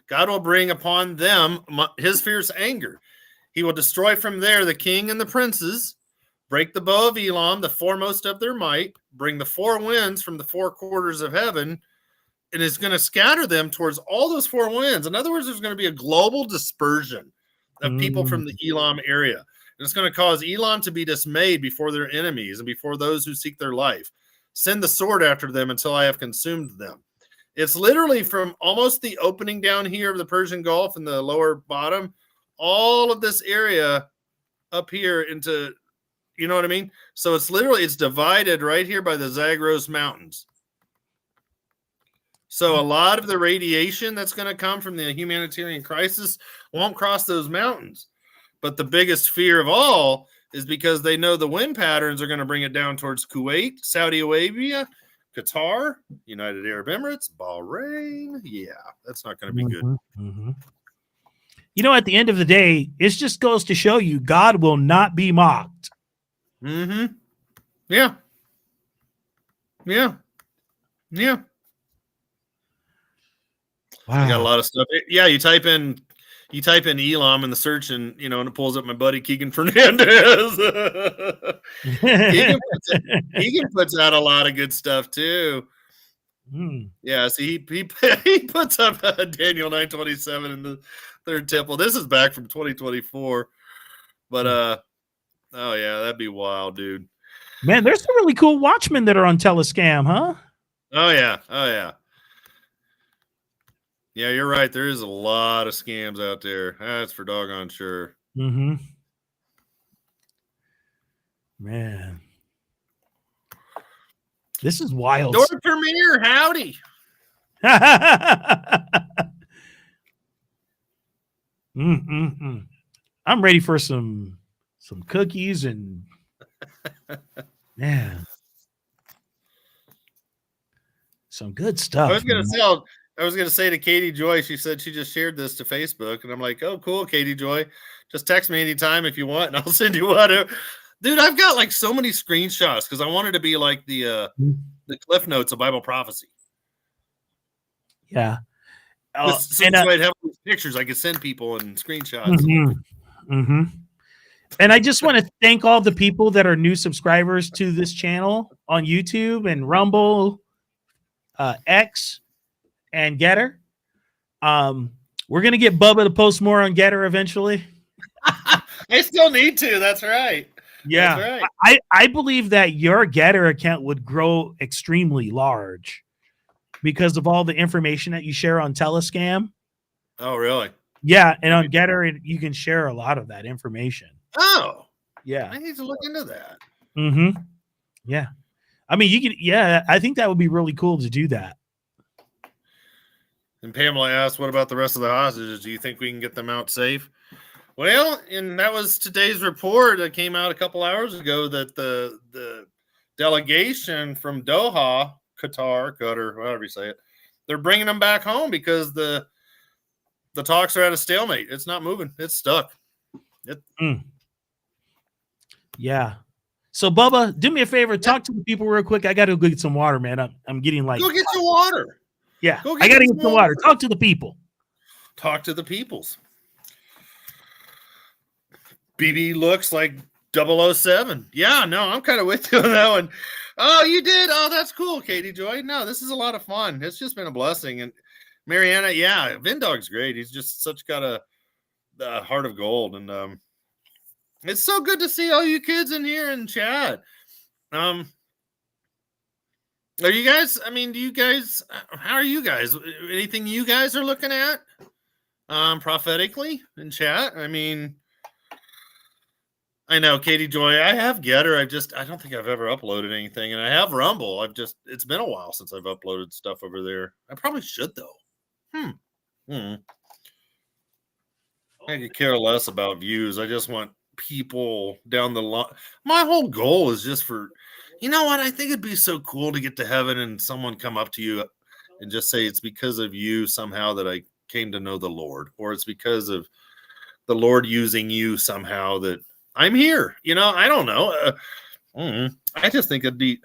God will bring upon them his fierce anger. He will destroy from there the king and the princes, break the bow of Elam, the foremost of their might, bring the four winds from the four quarters of heaven, and is going to scatter them towards all those four winds. In other words, there's going to be a global dispersion of people from the Elam area. And it's going to cause Elam to be dismayed before their enemies and before those who seek their life. Send the sword after them until I have consumed them. It's literally from almost the opening down here of the Persian Gulf and the lower bottom, all of this area up here into, you know what I mean? So it's divided right here by the Zagros Mountains. So a lot of the radiation that's going to come from the humanitarian crisis won't cross those mountains. But the biggest fear of all is because they know the wind patterns are going to bring it down towards Kuwait, Saudi Arabia, Qatar, United Arab Emirates, Bahrain. Yeah, that's not going to be good. Mm-hmm. At the end of the day, it just goes to show you God will not be mocked. Mm-hmm. Yeah. Yeah. Yeah. Wow. I got a lot of stuff. Yeah, you type in Elam in the search and it pulls up my buddy Keegan Fernandez. Keegan puts out a lot of good stuff too. Yeah, see, he puts up Daniel 9:27 in the third temple. This is back from 2024, but oh yeah, that'd be wild, dude. Man, there's some really cool Watchmen that are on Telescam, huh? Oh yeah. Yeah, you're right. There is a lot of scams out there. That's for doggone sure. Mm-hmm. Man. This is wild. Door Premier, howdy. I'm ready for some cookies and man. Some good stuff. I was gonna say to Katie Joy, she said she just shared this to Facebook, and I'm like, oh, cool, Katie Joy. Just text me anytime if you want, and I'll send you whatever. Dude, I've got like so many screenshots because I wanted to be like the Cliff Notes of Bible prophecy. Yeah. So I'd have pictures I could send people and screenshots. And I just want to thank all the people that are new subscribers to this channel on YouTube and Rumble, X, and Getter. We're gonna get Bubba to post more on Getter eventually. I still need to. That's right. Yeah, that's right. I believe that your Getter account would grow extremely large because of all the information that you share on Telescam. Oh, really? Yeah, and on Getter you can share a lot of that information. Oh, yeah. I need to look into that. Mm-hmm. Yeah, I mean, you can. Yeah, I think that would be really cool to do that. And Pamela asked, what about the rest of the hostages? Do you think we can get them out safe? Well, and that was today's report that came out a couple hours ago that the delegation from Doha, Qatar, however you say it, they're bringing them back home because the talks are at a stalemate. It's not moving. It's stuck. Yeah. So, Bubba, do me a favor. Talk to the people real quick. I got to go get some water, man. I'm getting like... Go get some water. Yeah, I got to get some water. Talk to the people. Talk to the peoples. BB looks like 007. Yeah, no, I'm kind of with you on that one. Oh, you did? Oh, that's cool, Katie Joy. No, this is a lot of fun. It's just been a blessing. And Mariana, yeah, Vindog's great. He's just got a heart of gold. And it's so good to see all you kids in here in chat. Are you guys, how are you guys? Anything you guys are looking at prophetically in chat? I mean, I know, Katie Joy, I have Getter. I don't think I've ever uploaded anything. And I have Rumble. It's been a while since I've uploaded stuff over there. I probably should, though. I could care less about views. I just want people down the line. My whole goal is just for... You know what? I think it'd be so cool to get to heaven and someone come up to you and just say it's because of you somehow that I came to know the Lord, or it's because of the Lord using you somehow that I'm here. I don't know. I just think it'd be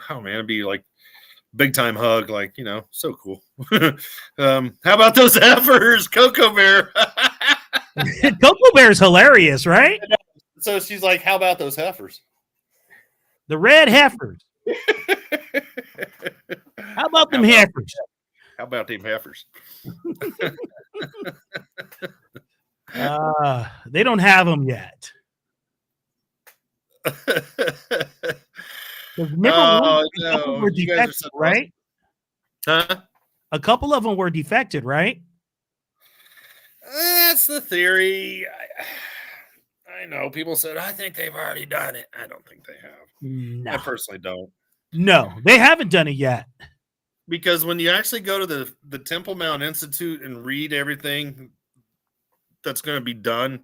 like big time hug, like, so cool. How about those heifers, Cocoa Bear? Cocoa Bear's hilarious, right? So she's like, how about those heifers? The red heifers. How about them heifers? How about them heifers? They don't have them yet. Remember, a couple were defected, right? Huh? A couple of them were defected, right? That's the theory. I know people said, I think they've already done it. I don't think they have. No. I personally don't. No, they haven't done it yet. Because when you actually go to the Temple Mount Institute and read everything that's going to be done,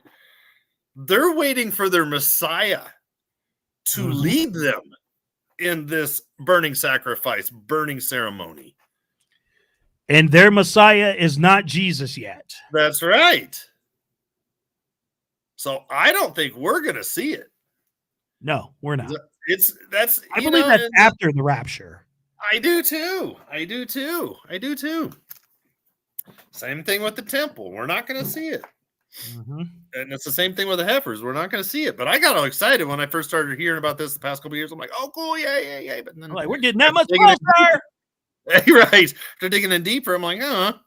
they're waiting for their Messiah to lead them in this burning sacrifice, burning ceremony. And their Messiah is not Jesus yet. That's right. So I don't think we're going to see it. No, we're not. I believe that's after the rapture. I do too. Same thing with the temple. We're not going to see it. And it's the same thing with the heifers. We're not going to see it. But I got all excited when I first started hearing about this the past couple of years. I'm like, oh, cool. Yeah. But then we're getting that much closer. Right. They're digging in deeper. I'm like, oh,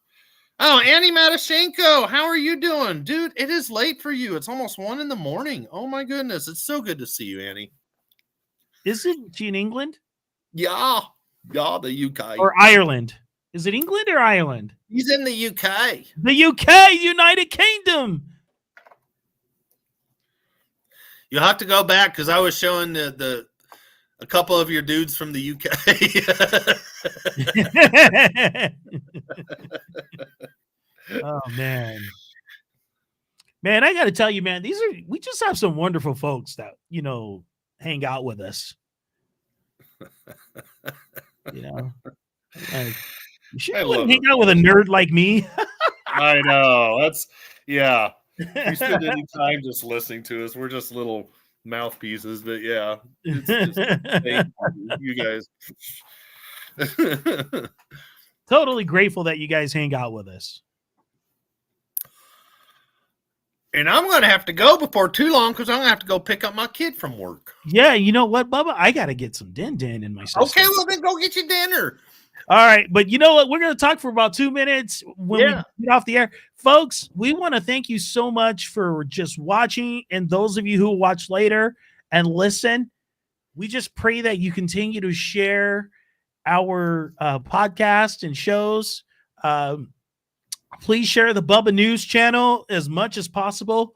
Annie Matashenko, how are you doing? Dude, it is late for you. It's almost 1 a.m. Oh, my goodness. It's so good to see you, Annie. Isn't she in England? Yeah, the UK. Or Ireland. Is it England or Ireland? He's in the UK. The UK, United Kingdom. You'll have to go back because I was showing a couple of your dudes from the UK. Oh, man. Man, I got to tell you, man, we just have some wonderful folks that, hang out with us. You shouldn't hang out with a nerd like me. I know. Yeah. You spend any time just listening to us. We're just little mouthpieces, but yeah. Thank you guys. Totally grateful that you guys hang out with us. And I'm going to have to go before too long because I'm going to have to go pick up my kid from work. Yeah, you know what, Bubba? I got to get some din in my system. Okay, well, then go get your dinner. All right, but you know what? We're going to talk for about 2 minutes when we get off the air. Folks, we want to thank you so much for just watching, and those of you who watch later and listen. We just pray that you continue to share our podcast and shows. Please share the Bubba News channel as much as possible.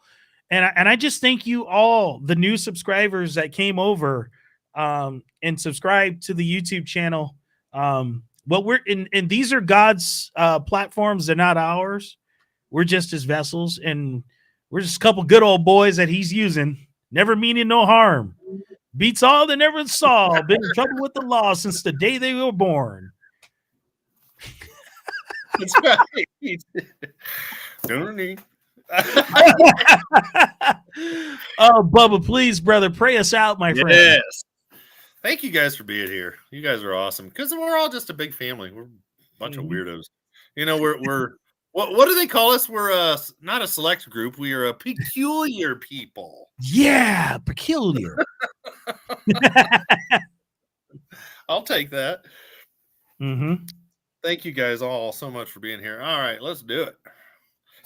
And I just thank you all, the new subscribers that came over and subscribed to the YouTube channel. But and these are God's platforms. They're not ours. We're just his vessels. And we're just a couple good old boys that he's using. Never meaning no harm. Beats all they never saw. Been in trouble with the law since the day they were born. That's right. Oh, Bubba, please, brother, pray us out, my friend. Yes. Thank you guys for being here. You guys are awesome because we're all just a big family. We're a bunch of weirdos. We're what do they call us? We're not a select group. We are a peculiar people. Yeah, peculiar. I'll take that. Mm-hmm. Thank you guys all so much for being here. All right, let's do it.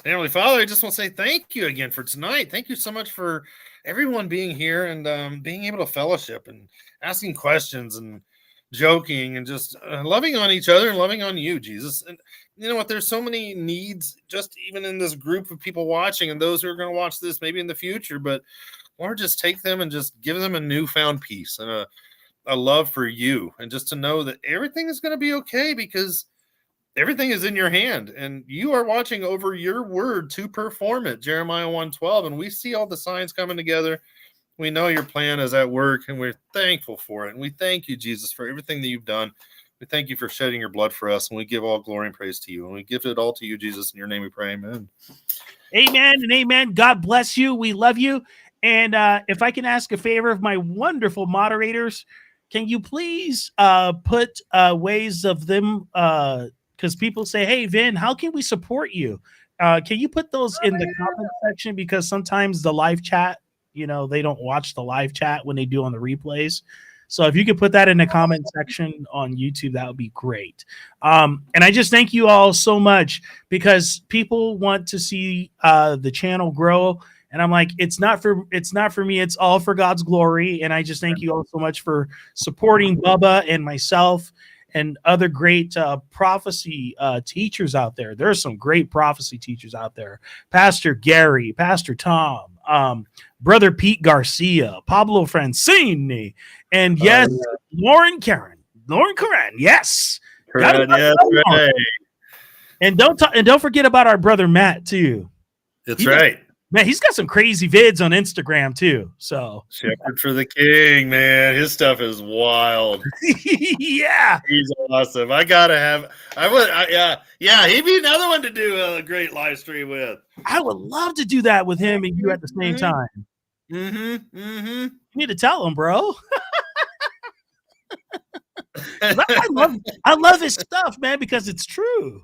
Heavenly Father, I just want to say thank you again for tonight. Thank you so much for everyone being here and being able to fellowship and asking questions and joking and just loving on each other and loving on you, Jesus. And you know what? There's so many needs just even in this group of people watching and those who are going to watch this maybe in the future. But Lord, just take them and just give them a newfound peace and a love for you, and just to know that everything is going to be okay because everything is in your hand and you are watching over your word to perform it. Jeremiah 1:12. And we see all the signs coming together. We know your plan is at work and we're thankful for it. And we thank you, Jesus, for everything that you've done. We thank you for shedding your blood for us. And we give all glory and praise to you. And we give it all to you, Jesus. In your name we pray. Amen. Amen and amen. God bless you. We love you. And if I can ask a favor of my wonderful moderators, can you please put ways of them, because people say, hey, Vin, how can we support you? Can you put those in the comment section? Because sometimes the live chat, they don't watch the live chat when they do on the replays. So if you could put that in the comment section on YouTube, that would be great. And I just thank you all so much, because people want to see the channel grow. And I'm like, it's not for me. It's all for God's glory. And I just thank you all so much for supporting Bubba and myself and other great prophecy teachers out there. There are some great prophecy teachers out there. Pastor Gary, Pastor Tom, Brother Pete Garcia, Pablo Francini, and yes, Lauren Karen. Yes. Right, yes, right. And don't forget about our brother Matt too. That's right. Man, he's got some crazy vids on Instagram too. So Shepherd for the King, man, his stuff is wild. Yeah, he's awesome. I gotta have. Yeah. He'd be another one to do a great live stream with. I would love to do that with him and you at the same time. You need to tell him, bro. I love his stuff, man, because it's true.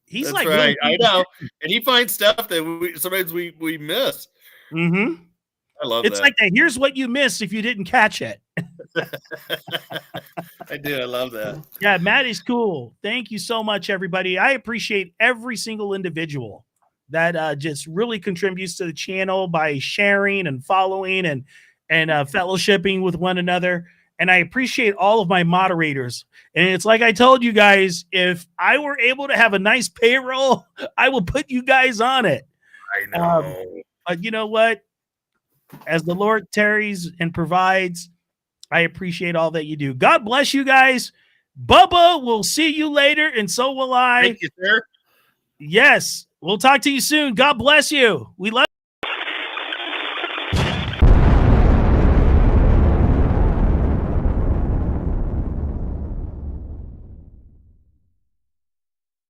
He's That's like, right. really, I know, and he finds stuff that sometimes we miss. Mm-hmm. I love it's that. like that. Here's what you missed if you didn't catch it. I do. I love that. Yeah, Matt is cool. Thank you so much, everybody. I appreciate every single individual that just really contributes to the channel by sharing and following and fellowshipping with one another. And I appreciate all of my moderators. And it's like I told you guys, if I were able to have a nice payroll, I will put you guys on it. I know. But you know what? As the Lord tarries and provides, I appreciate all that you do. God bless you guys. Bubba, we'll see you later, and so will I. Thank you, sir. Yes, we'll talk to you soon. God bless you. We love